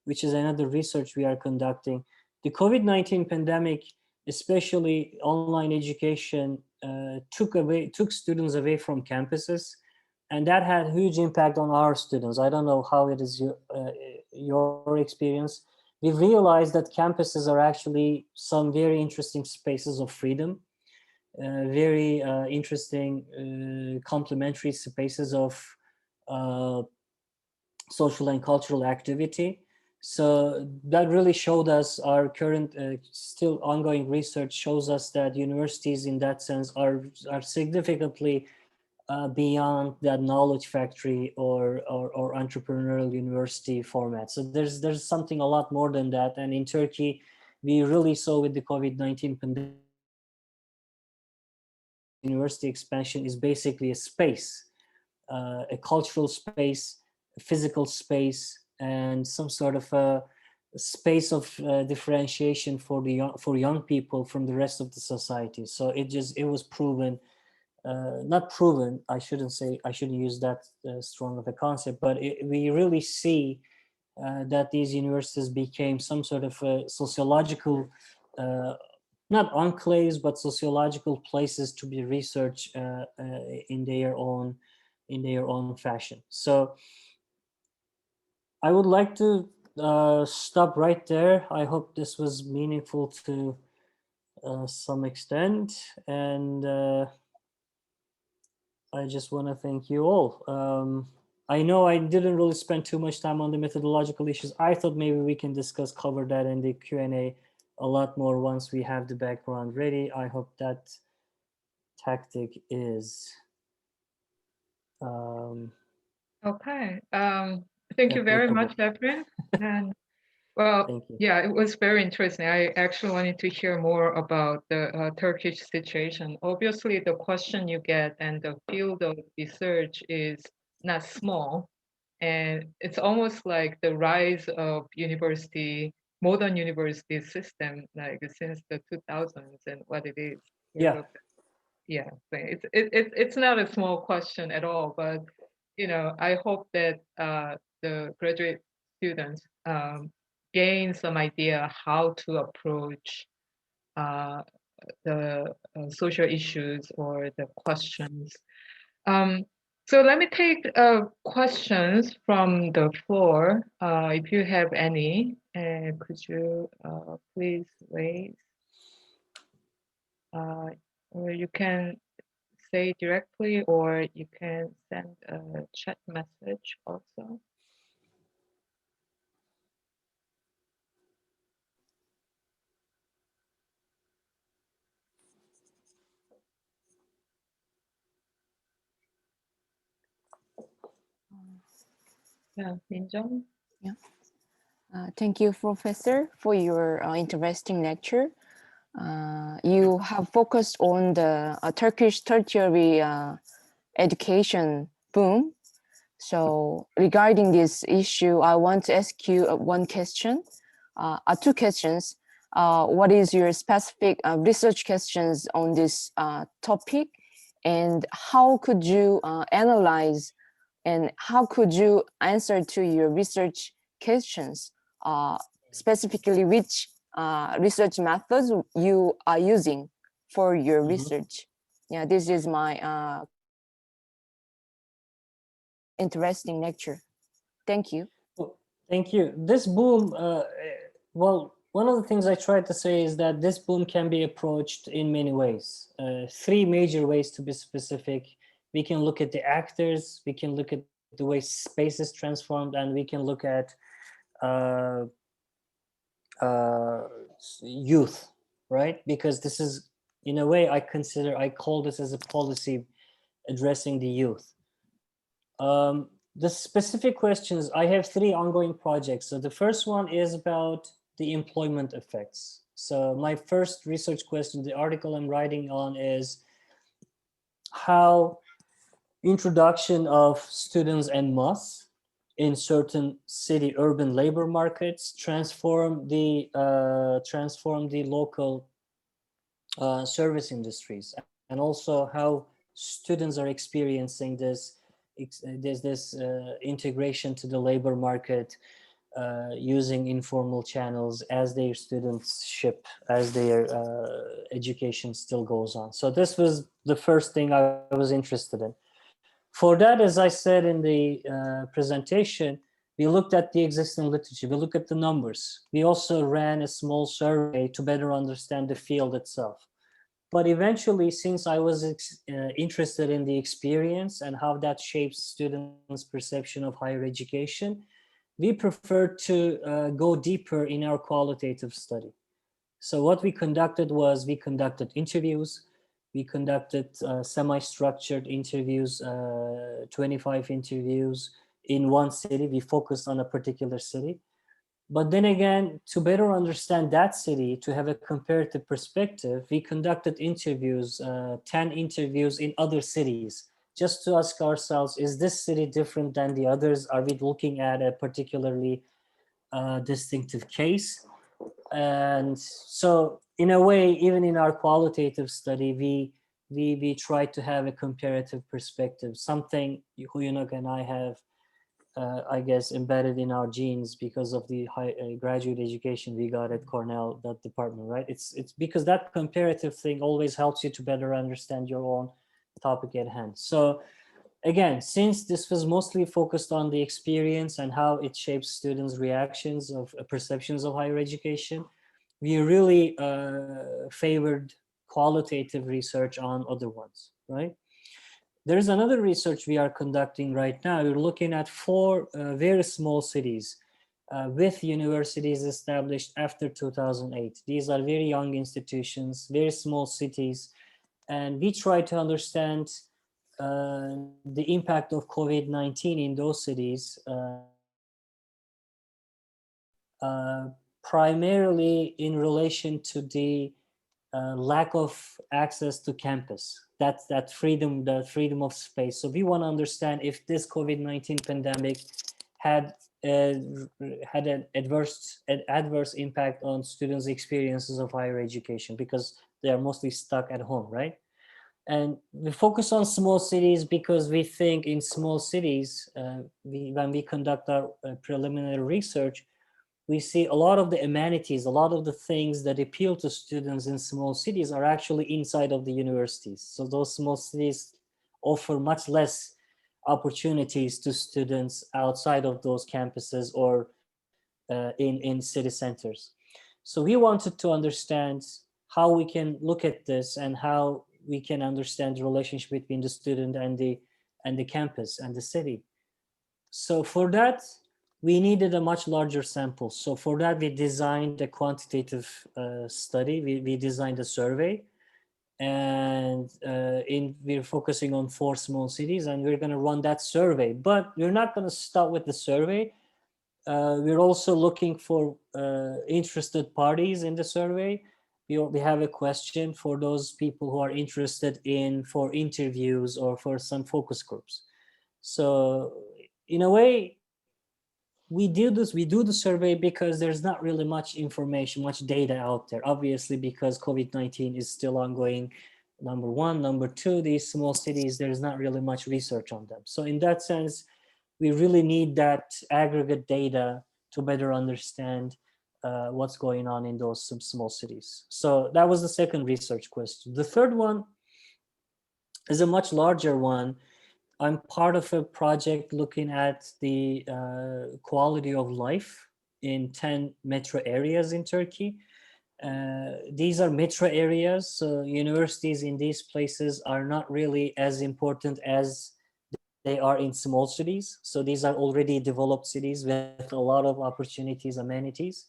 which is another research we are conducting. The COVID-19 pandemic, especially online education, took students away from campuses, and that had a huge impact on our students. I don't know how it is your experience. We realized that campuses are actually some very interesting spaces of freedom, very interesting complementary spaces of social and cultural activity. So that really showed us our current, still ongoing research shows us that universities in that sense are significantly beyond that knowledge factory or entrepreneurial university format. So there's something a lot more than that. And in Turkey, we really saw with the COVID-19 pandemic, university expansion is basically a space, a cultural space, a physical space, and some sort of a space of differentiation for young people from the rest of the society. So it was proven, not proven, I shouldn't use that strong of a concept, but we really see that these universities became some sort of a sociological, not enclaves, but sociological places to be researched in their own fashion. So I would like to stop right there. I hope this was meaningful to some extent, and I just want to thank you all. I know I didn't really spend too much time on the methodological issues. I thought maybe we can cover that in the Q&A a lot more once we have the background ready. I hope that tactic is Okay. Thank you very much, Evren. And well, thank you. yeah, it was very interesting. I actually wanted to hear more about the Turkish situation. Obviously, the question you get and the field of research is not small. And it's almost like the rise of modern university system, like since the 2000s and what it is. Yeah. Yeah, it's not a small question at all, but I hope that the graduate students gain some idea how to approach the social issues or the questions. So let me take questions from the floor. If you have any, could you please raise? Or you can say directly, or you can send a chat message also. Yeah, Minjung? Yeah. Thank you, Professor, for your interesting lecture. You have focused on the Turkish tertiary education boom. So regarding this issue, I want to ask you one question, two questions. What is your specific research questions on this topic? And how could you analyze and how could you answer to your research questions? Specifically, which research methods you are using for your research? Yeah, this is my interesting lecture. Thank you. Well, thank you. This boom, well, one of the things I tried to say is that this boom can be approached in many ways. Three major ways to be specific. We can look at the actors, we can look at the way space is transformed, and we can look at youth, right? Because this is, in a way, I call this as a policy addressing the youth. The specific questions, I have three ongoing projects. So the first one is about the employment effects. So my first research question, the article I'm writing on, is how introduction of students en masse in certain city urban labor markets transform the local service industries, and also how students are experiencing this integration to the labor market using informal channels as their studentship, as their education still goes on. So this was the first thing I was interested in. For that, as I said in the presentation, we looked at the existing literature, we looked at the numbers. We also ran a small survey to better understand the field itself. But eventually, since I was interested in the experience and how that shapes students' perception of higher education, we preferred to go deeper in our qualitative study. So what we conducted was we conducted interviews, we conducted semi-structured interviews, 25 interviews in one city. We focused on a particular city. But then again, to better understand that city, to have a comparative perspective, we conducted interviews, 10 interviews in other cities, just to ask ourselves, is this city different than the others? Are we looking at a particularly distinctive case? And so in a way, even in our qualitative study, we try to have a comparative perspective, something Huyunok and I have, I guess, embedded in our genes because of the high graduate education we got at Cornell, that department, right? It's because that comparative thing always helps you to better understand your own topic at hand. So again, since this was mostly focused on the experience and how it shapes students' reactions of perceptions of higher education, we really favored qualitative research on other ones, right? There's another research we are conducting right now. We're looking at 4 very small cities with universities established after 2008. These are very young institutions, very small cities, and we try to understand the impact of COVID-19 in those cities, primarily in relation to the lack of access to campus, that freedom, the freedom of space. So we want to understand if this COVID-19 pandemic had an adverse impact on students' experiences of higher education, because they are mostly stuck at home, right? And we focus on small cities because we think in small cities, when we conduct our preliminary research, we see a lot of the amenities, a lot of the things that appeal to students in small cities are actually inside of the universities. So those small cities offer much less opportunities to students outside of those campuses or in city centers. So we wanted to understand how we can look at this and how we can understand the relationship between the student and the campus and the city. So for that, we needed a much larger sample. So for that, we designed a quantitative study. We designed a survey, and we're focusing on 4 small cities, and we're going to run that survey. But we're not going to start with the survey. We're also looking for interested parties in the survey. We have a question for those people who are interested for interviews or for some focus groups. So in a way, we do the survey because there's not really much information, much data out there, obviously, because COVID-19 is still ongoing, number one. Number two, these small cities, there's not really much research on them. So in that sense, we really need that aggregate data to better understand what's going on in those small cities. So that was the second research question. The third one is a much larger one. I'm part of a project looking at the quality of life in 10 metro areas in Turkey. These are metro areas, so universities in these places are not really as important as they are in small cities. So these are already developed cities with a lot of opportunities, amenities.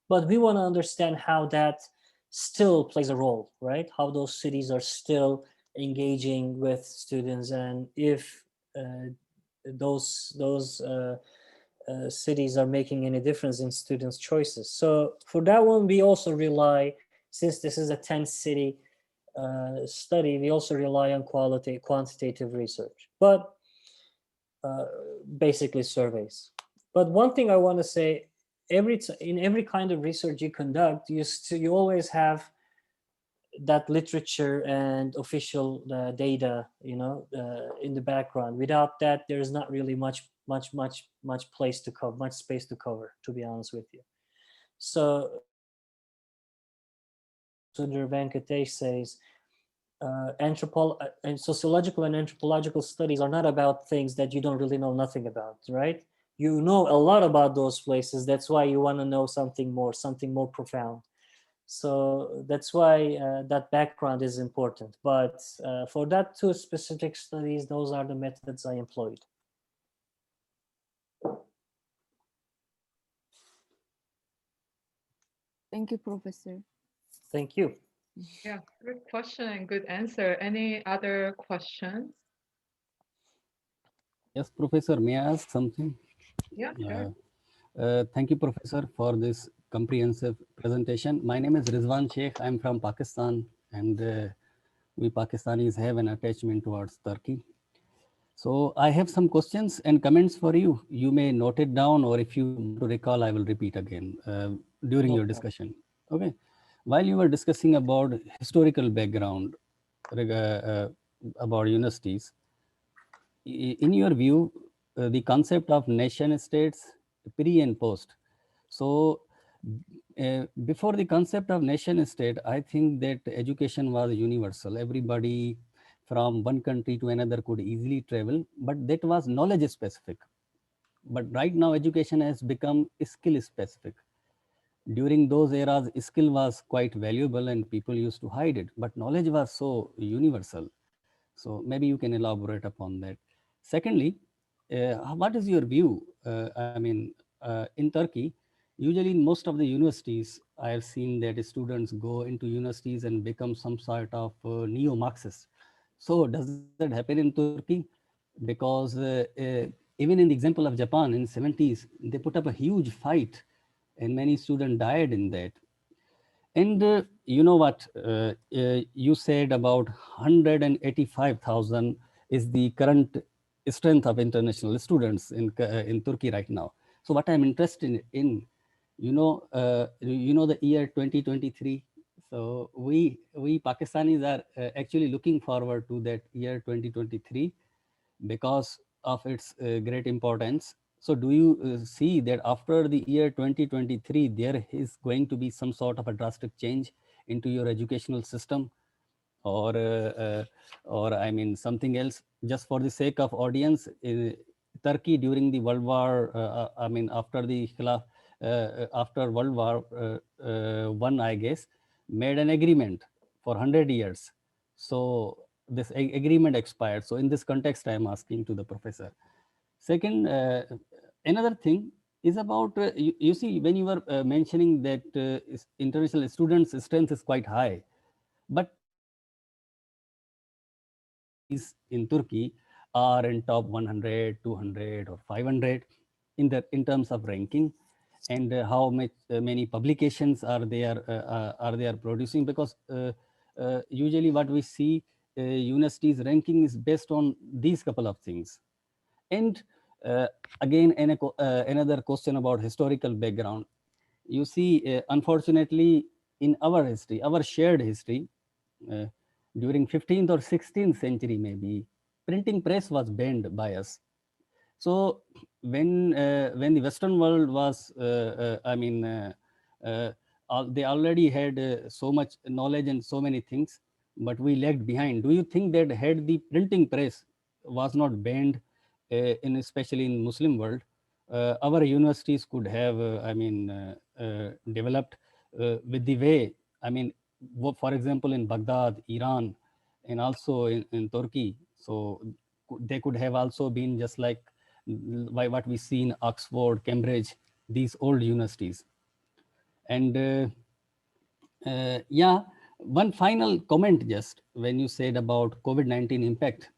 But we want to understand how that still plays a role, right? How those cities are still engaging with students, and if those cities are making any difference in students' choices. So for that one, we also rely, since this is a 10-city study, we also rely on quantitative research, but basically surveys. But one thing I want to say, in every kind of research you conduct, you always have that literature and official data, in the background. Without that, there is not really much place to cover, much space to cover, to be honest with you. So Sundar Venkatesh says, and sociological and anthropological studies are not about things that you don't really know nothing about, right? You know a lot about those places. That's why you want to know something more profound. So that's why that background is important. But for that 2 specific studies, those are the methods I employed. Thank you, Professor. Thank you. Yeah, good question and good answer. Any other questions? Yes, Professor, may I ask something? Yeah, sure. Thank you, Professor, for this comprehensive presentation. My name is Rizwan Sheikh. I'm from Pakistan, and we Pakistanis have an attachment towards Turkey. So I have some questions and comments for you. You may note it down, or if you want to recall, I will repeat again during No your problem. discussion. Okay. While you were discussing about historical background about universities, in your view, the concept of nation states pre and post. So before the concept of nation state, I think that education was universal. Everybody from one country to another could easily travel, but that was knowledge specific. But right now, education has become skill specific. During those eras, skill was quite valuable and people used to hide it, but knowledge was so universal. So maybe you can elaborate upon that. Secondly, what is your view? In Turkey, usually in most of the universities, I have seen that students go into universities and become some sort of neo-Marxist. So does that happen in Turkey? Because even in the example of Japan in 70s, they put up a huge fight and many students died in that. And you know what? You said about 185,000 is the current strength of international students in Turkey right now. So what I'm interested in, the year 2023. So we Pakistanis are actually looking forward to that year 2023 because of its great importance. So do you see that after the year 2023, there is going to be some sort of a drastic change into your educational system or, I mean, something else? Just for the sake of audience, Turkey during the World War, after the Khilaf, after World War One, I guess, made an agreement for 100 years. So this agreement expired. So in this context, I am asking to the professor. Second, another thing is about, you see, when you were mentioning that international students' strength is quite high, but in Turkey are in top 100, 200, or 500 in terms of ranking, and how much many publications are they are producing, because usually what we see universities ranking is based on these couple of things. And again, another question about historical background. You see, unfortunately, in our history, our shared history, uh, during 15th or 16th century, maybe, printing press was banned by us. So when the Western world was, they already had so much knowledge and so many things, but we lagged behind. Do you think that had the printing press was not banned, especially in Muslim world, our universities could have, developed with the way, I mean, for example, in Baghdad, Iran, and also in Turkey. So they could have also been just like what we see in Oxford, Cambridge, these old universities. And yeah, one final comment just when you said about COVID-19 impact,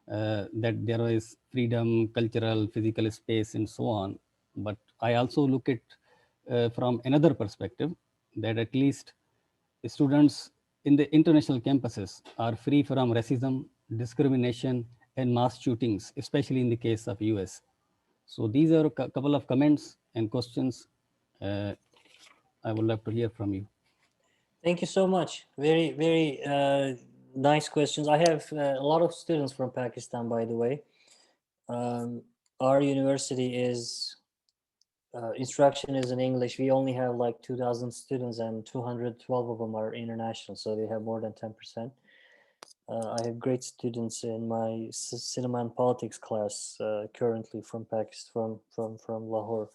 that there is freedom, cultural, physical space, and so on. But I also look at from another perspective, that at least students in the international campuses are free from racism, discrimination, and mass shootings, especially in the case of US. So these are a couple of comments and questions I would love to hear from you. Thank you so much. Very, very nice questions. I have a lot of students from Pakistan, by the way. Our university is instruction is in English. We only have like 2,000 students, and 212 of them are international, so they have more than 10%. I have great students in my cinema and politics class currently from Pakistan, from Lahore.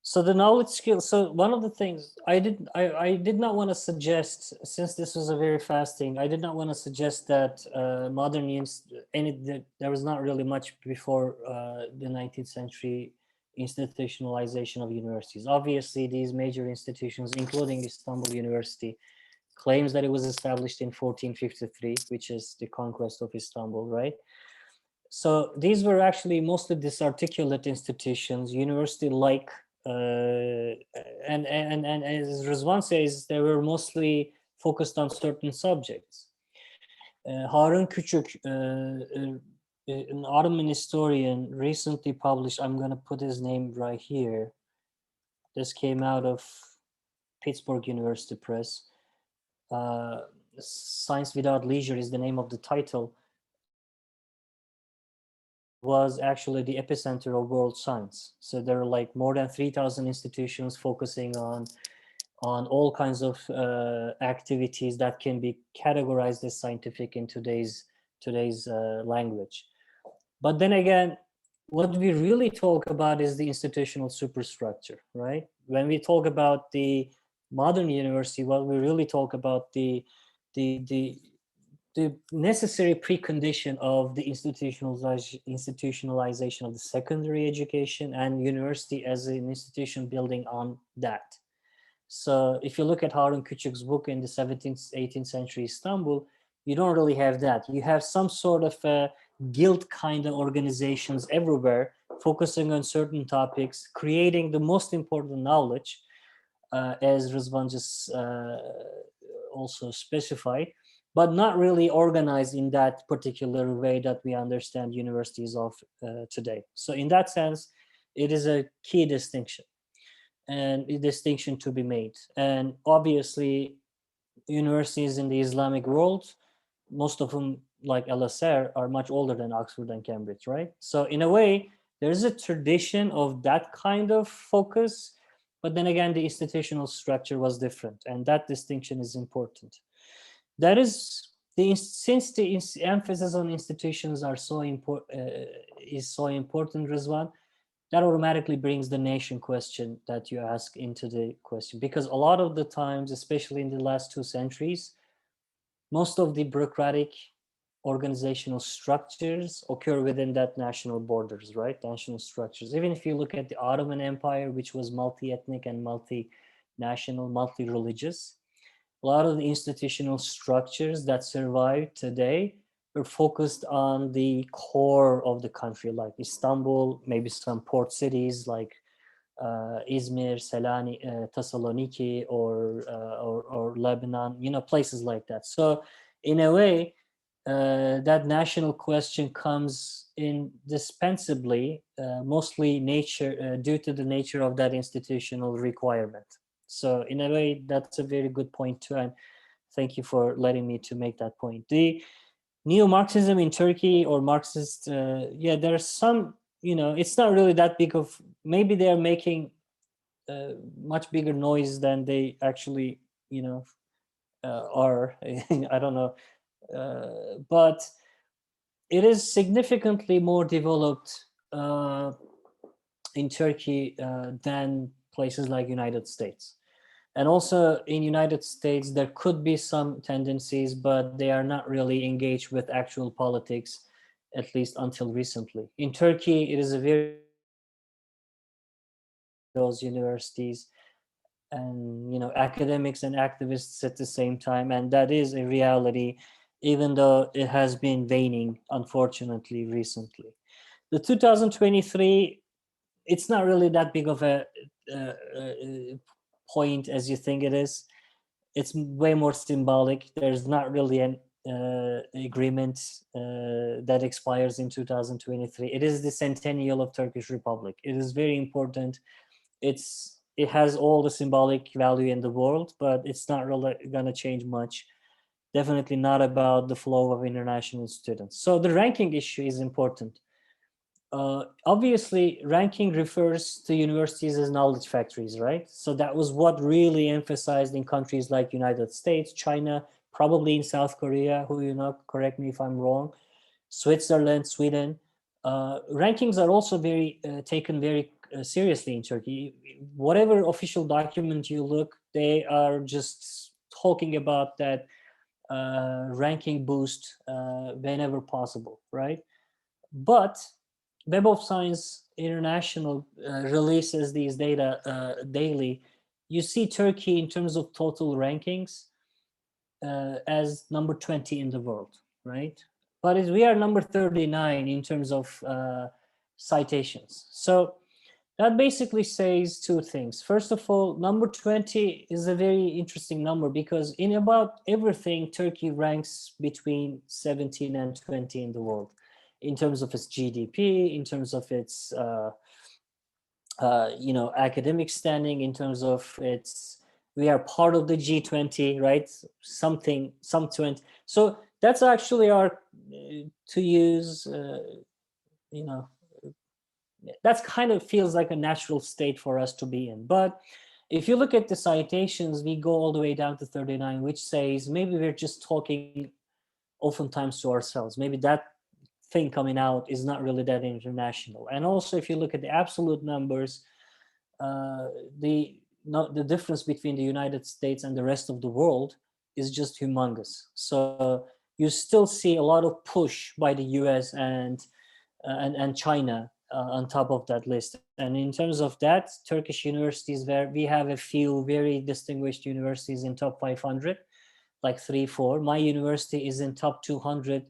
So the knowledge skills. So one of the things I did not want to suggest, since this was a very fast thing, I did not want to suggest that there was not really much before the 19th century institutionalization of universities. Obviously, these major institutions, including Istanbul University, claims that it was established in 1453, which is the conquest of Istanbul, right? So these were actually mostly disarticulate institutions, university-like, and as Rizwan says, they were mostly focused on certain subjects. Harun Küçük, an Ottoman historian, recently published, I'm going to put his name right here. This came out of Pittsburgh University Press. Science Without Leisure is the name of the title. Was actually the epicenter of world science. So there are like more than 3,000 institutions focusing on all kinds of activities that can be categorized as scientific in today's language. But then again, what we really talk about is the institutional superstructure, right? When we talk about the modern university, what we really talk about the necessary precondition of the institutionalization of the secondary education and university as an institution building on that. So if you look at Harun Küçük's book in the 17th, 18th century Istanbul, you don't really have that. You have some sort of guild kind of organizations everywhere, focusing on certain topics, creating the most important knowledge, as Rizwan just also specified, but not really organized in that particular way that we understand universities of today. So in that sense, it is a key distinction and a distinction to be made. And obviously, universities in the Islamic world, most of them, like LSR, are much older than Oxford and Cambridge, right? So in a way, there's a tradition of that kind of focus, but then again, the institutional structure was different, and that distinction is important. That is, since the emphasis on institutions are so is so important, Rizwan, that automatically brings the nation question that you ask into the question, because a lot of the times, especially in the last 2 centuries, most of the bureaucratic organizational structures occur within that national borders, right? National structures. Even if you look at the Ottoman Empire, which was multi-ethnic and multinational, multi-religious, a lot of the institutional structures that survive today are focused on the core of the country, like Istanbul, maybe some port cities like Izmir, Thessaloniki, or Lebanon, places like that. So in a way, that national question comes indispensably, mostly due to the nature of that institutional requirement. So in a way, that's a very good point too, and thank you for letting me to make that point. The neo-Marxism in Turkey, or Marxist, there's some, it's not really that big of, maybe they're making much bigger noise than they actually, are. I don't know. But it is significantly more developed in Turkey than places like United States. And also in United States, there could be some tendencies, but they are not really engaged with actual politics, at least until recently. In Turkey, it is a very those universities and academics and activists at the same time, and that is a reality, even though it has been waning, unfortunately, recently. The 2023, it's not really that big of a point as you think it is. It's way more symbolic. There's not really an agreement that expires in 2023. It is the centennial of Turkish Republic. It is very important. It has all the symbolic value in the world, but it's not really going to change much. Definitely not about the flow of international students. So the ranking issue is important. Obviously, ranking refers to universities as knowledge factories, right? So that was what really emphasized in countries like United States, China, probably in South Korea, who, correct me if I'm wrong, Switzerland, Sweden. Rankings are also taken very seriously in Turkey. Whatever official document you look, they are just talking about that ranking boost whenever possible, right? But Web of Science International releases these data daily, you see Turkey in terms of total rankings as number 20 in the world, right? But we are number 39 in terms of citations. So that basically says two things. First of all, number 20 is a very interesting number because in about everything, Turkey ranks between 17 and 20 in the world, in terms of its GDP, in terms of its academic standing, in terms of its, we are part of the G20, right? Some 20. So that's actually our, to use, that's kind of feels like a natural state for us to be in. But if you look at the citations, we go all the way down to 39, which says maybe we're just talking oftentimes to ourselves. Maybe that thing coming out is not really that international. And also, if you look at the absolute numbers, the difference between the United States and the rest of the world is just humongous. So you still see a lot of push by the US and China on top of that list. And in terms of that, Turkish universities, where we have a few very distinguished universities in top 500, like 3-4. My university is in top 200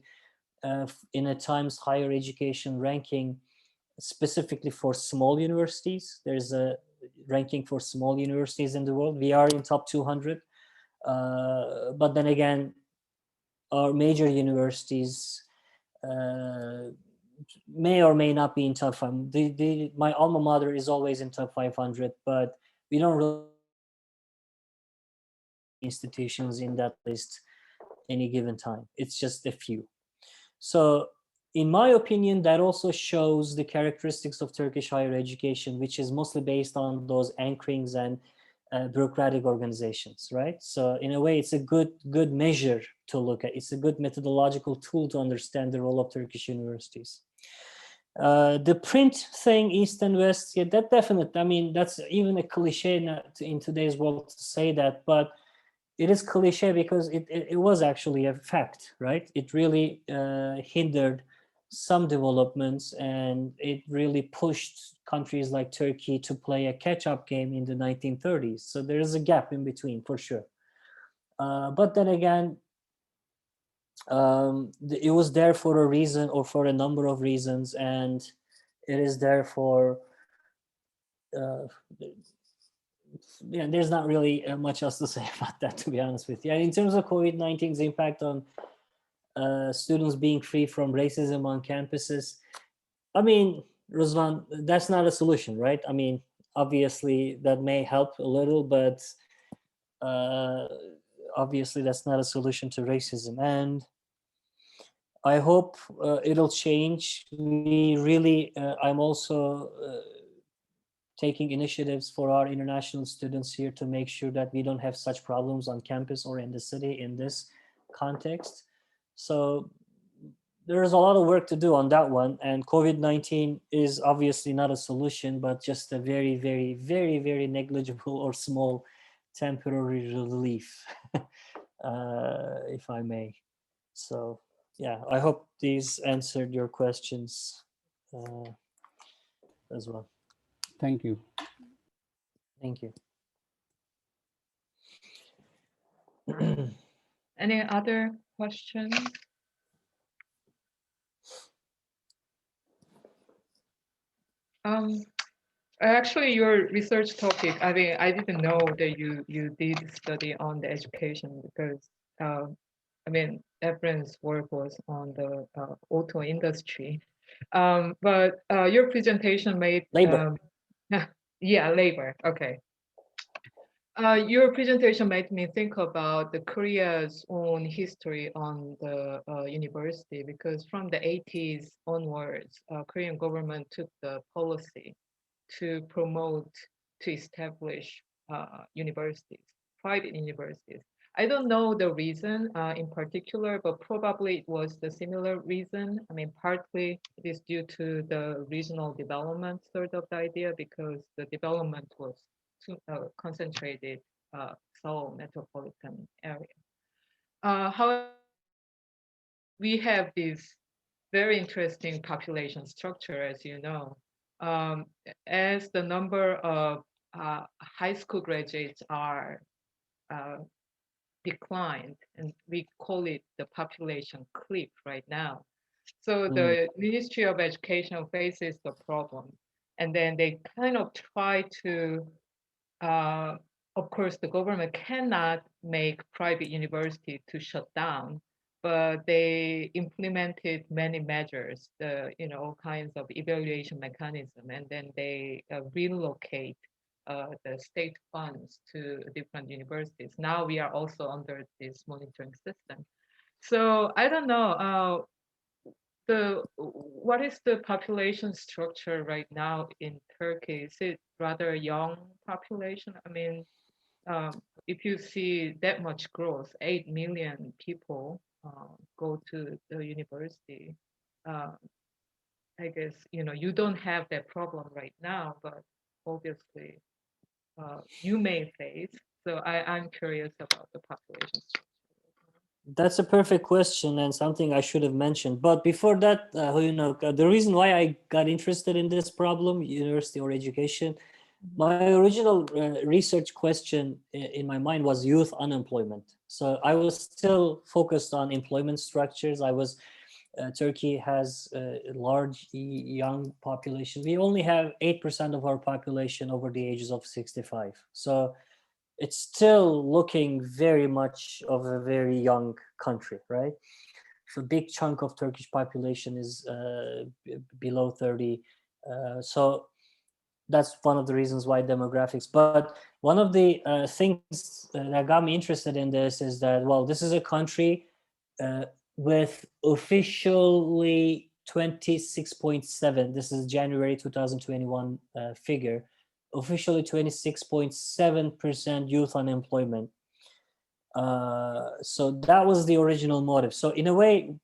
in a Times Higher Education ranking, specifically for small universities. There's a ranking for small universities in the world. We are in top 200. But then again, our major universities may or may not be in top 500. My alma mater is always in top 500, but we don't really institutions in that list any given time. It's just a few. So in my opinion, that also shows the characteristics of Turkish higher education, which is mostly based on those anchorings and bureaucratic organizations, right? So in a way, it's a good measure to look at. It's a good methodological tool to understand the role of Turkish universities. The print thing, East and West, yeah, that definitely, I mean, that's even a cliche in today's world to say that, but it is cliche because it was actually a fact, right? It really hindered some developments, and it really pushed countries like Turkey to play a catch-up game in the 1930s. So there is a gap in between, for sure. But then again, it was there for a reason, or for a number of reasons, and it is there for yeah, there's not really much else to say about that, to be honest with you. And in terms of COVID-19's impact on students being free from racism on campuses, I mean, Ruslan, that's not a solution, right? I mean, obviously that may help a little, but obviously that's not a solution to racism. And I hope it'll change. We really, I'm also taking initiatives for our international students here to make sure that we don't have such problems on campus or in the city in this context. So there's a lot of work to do on that one. And COVID-19 is obviously not a solution, but just a very, very, very, very negligible or small temporary relief, if I may. So yeah, I hope these answered your questions as well. Thank you. Thank you. Any other questions? Actually, your research topic, I mean, I didn't know that you did study on the education because, I mean, Evren's work was on the auto industry. But your presentation made... Labor. Yeah, labor, okay. Your presentation made me think about the Korea's own history on the university, because from the 80s onwards, Korean government took the policy to promote, to establish universities, private universities. I don't know the reason in particular, but probably it was the similar reason. I mean, partly it is due to the regional development sort of the idea, because the development was too concentrated Seoul metropolitan area. However, we have this very interesting population structure, as you know. as the number of high school graduates are declined, and we call it the population cliff right now. So the Ministry of Education faces the problem, and then they kind of try to, of course, the government cannot make private university to shut down, but they implemented many measures, all kinds of evaluation mechanism, and then they relocate the state funds to different universities. Now we are also under this monitoring system. So I don't know. What is the population structure right now in Turkey? Is it rather a young population? I mean, if you see that much growth, 8 million people go to the university. Uh, I guess you don't have that problem right now, but obviously you may face. So I'm curious about the population structure. That's a perfect question and something I should have mentioned. But before that, the reason why I got interested in this problem, university or education, my original research question in my mind was youth unemployment. So I was still focused on employment structures. Turkey has a large young population. We only have 8% of our population over the ages of 65. So it's still looking very much of a very young country, right? So a big chunk of Turkish population is below 30. So that's one of the reasons why demographics. But one of the things that got me interested in this is that, well, this is a country with officially 26.7. This is January 2021 figure. Officially 26.7% youth unemployment. So that was the original motive. So in a way,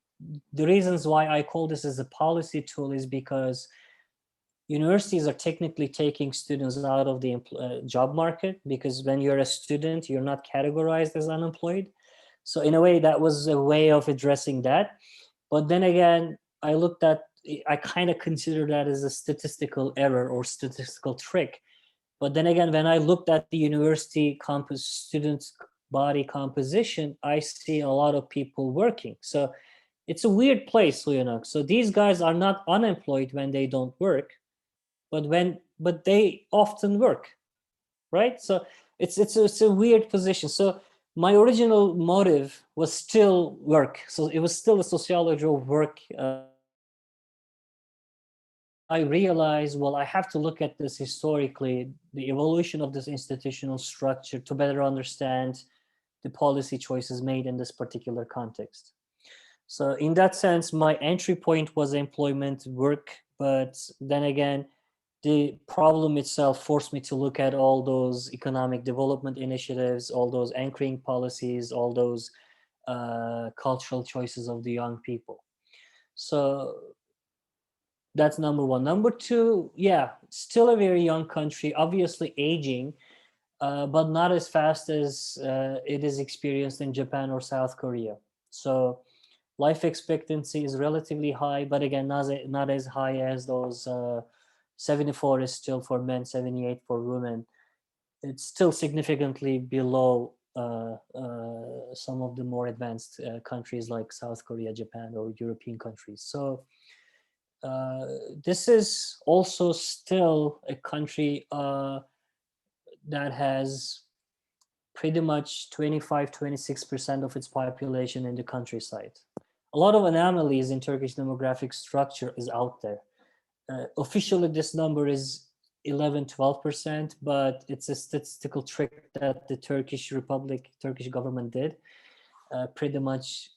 the reasons why I call this as a policy tool is because universities are technically taking students out of the job market, because when you're a student, you're not categorized as unemployed. So in a way, that was a way of addressing that. But then again, I kind of consider that as a statistical error or statistical trick. But then again, when I looked at the university campus students' body composition, I see a lot of people working. So it's a weird place, So these guys are not unemployed when they don't work, but they often work, right? So it's a weird position. So my original motive was still work. So it was still a sociology of work. I realized, well, I have to look at this historically, the evolution of this institutional structure, to better understand the policy choices made in this particular context. So in that sense, my entry point was employment, work, but then again, the problem itself forced me to look at all those economic development initiatives, all those anchoring policies, all those cultural choices of the young people. So that's number one. Number two, yeah, still a very young country, obviously aging, but not as fast as it is experienced in Japan or South Korea. So life expectancy is relatively high, but again, not as high as those 74 is still for men, 78 for women. It's still significantly below some of the more advanced countries like South Korea, Japan, or European countries. So this is also still a country that has pretty much 25-26% of its population in the countryside. A lot of anomalies in Turkish demographic structure is out there. Officially, this number is 11-12%, but it's a statistical trick that the Turkish government did. Pretty much,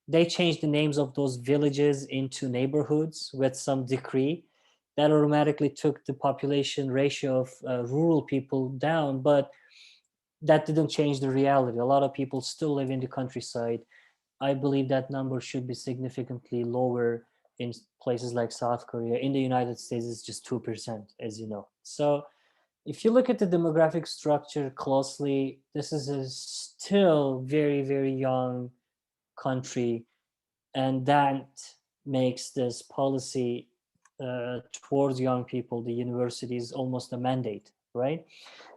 they changed the names of those villages into neighborhoods with some decree that automatically took the population ratio of rural people down, but that didn't change the reality. A lot of people still live in the countryside. I believe that number should be significantly lower in places like South Korea. In the United States, it's just 2%, as you know. So if you look at the demographic structure closely, this is a still very, very young country, and that makes this policy towards young people, the university is almost a mandate, right?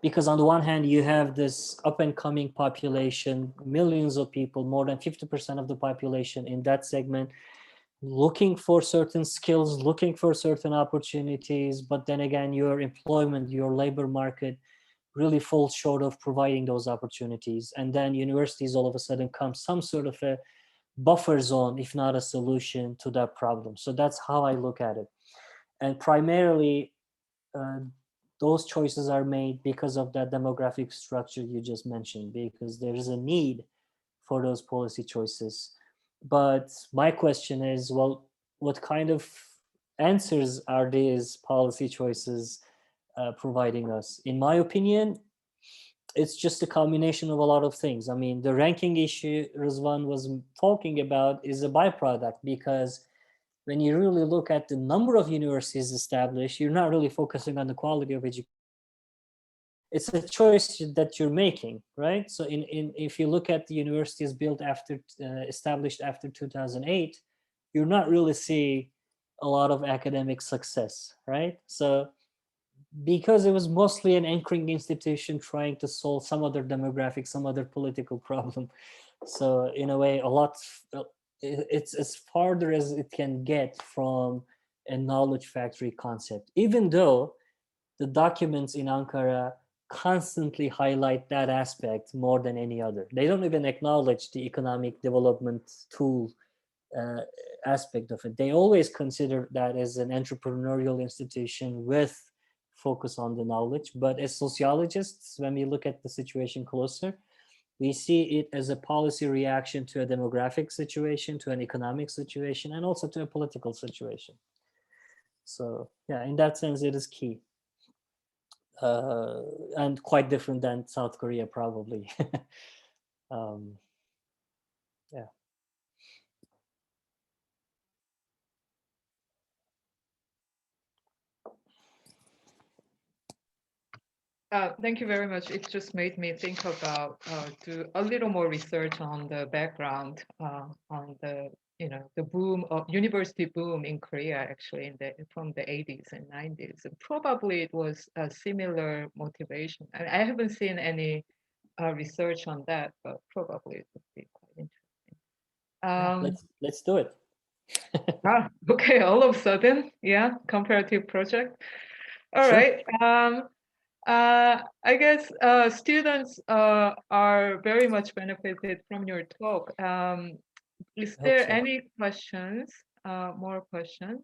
Because on the one hand, you have this up and coming population, millions of people, more than 50% of the population in that segment, looking for certain skills, looking for certain opportunities. But then again, your employment, your labor market really falls short of providing those opportunities. And then universities all of a sudden come some sort of a buffer zone, if not a solution to that problem. So that's how I look at it. And primarily, those choices are made because of that demographic structure you just mentioned, because there is a need for those policy choices. But my question is, well, what kind of answers are these policy choices providing us? In my opinion, it's just a combination of a lot of things. I mean, the ranking issue Rizwan was talking about is a byproduct, because when you really look at the number of universities established, you're not really focusing on the quality of education. It's a choice that you're making, right? So if you look at the universities built after, established after 2008, you're not really seeing a lot of academic success, right? So because it was mostly an anchoring institution trying to solve some other demographic, some other political problem. So in a way, it's as farther as it can get from a knowledge factory concept, even though the documents in Ankara constantly highlight that aspect more than any other. They don't even acknowledge the economic development tool aspect of it. They always consider that as an entrepreneurial institution with focus on the knowledge. But as sociologists, when we look at the situation closer, we see it as a policy reaction to a demographic situation, to an economic situation, and also to a political situation. So yeah, in that sense, it is key. And quite different than South Korea, probably. Yeah. Thank you very much. It just made me think about do a little more research on the background on the the boom of university boom in Korea, actually from the 80s and 90s. And probably it was a similar motivation. I haven't seen any research on that, but probably it would be quite interesting. Let's do it. Okay, all of a sudden, yeah, comparative project. All right. I guess students are very much benefited from your talk. Is there any questions, more questions?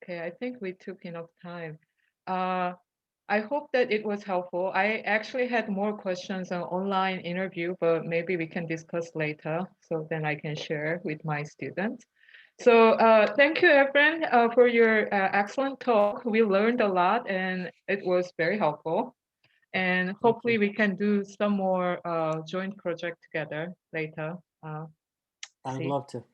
Okay, I think we took enough time. I hope that it was helpful. I actually had more questions on online interview, but maybe we can discuss later, so then I can share with my students. So thank you, Evren, for your excellent talk. We learned a lot and it was very helpful. And hopefully we can do some more joint project together later. I'd love to.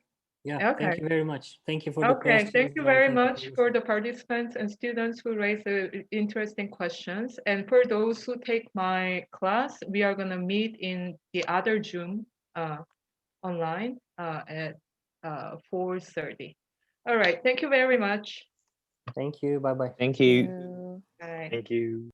Yeah, okay. Thank you very much. Thank you for the questions. Thank you very much for the participants and students who raised interesting questions. And for those who take my class, we are going to meet in the other Zoom online at 4:30. All right. Thank you very much. Thank you. Bye-bye. Thank you. Bye. Thank you.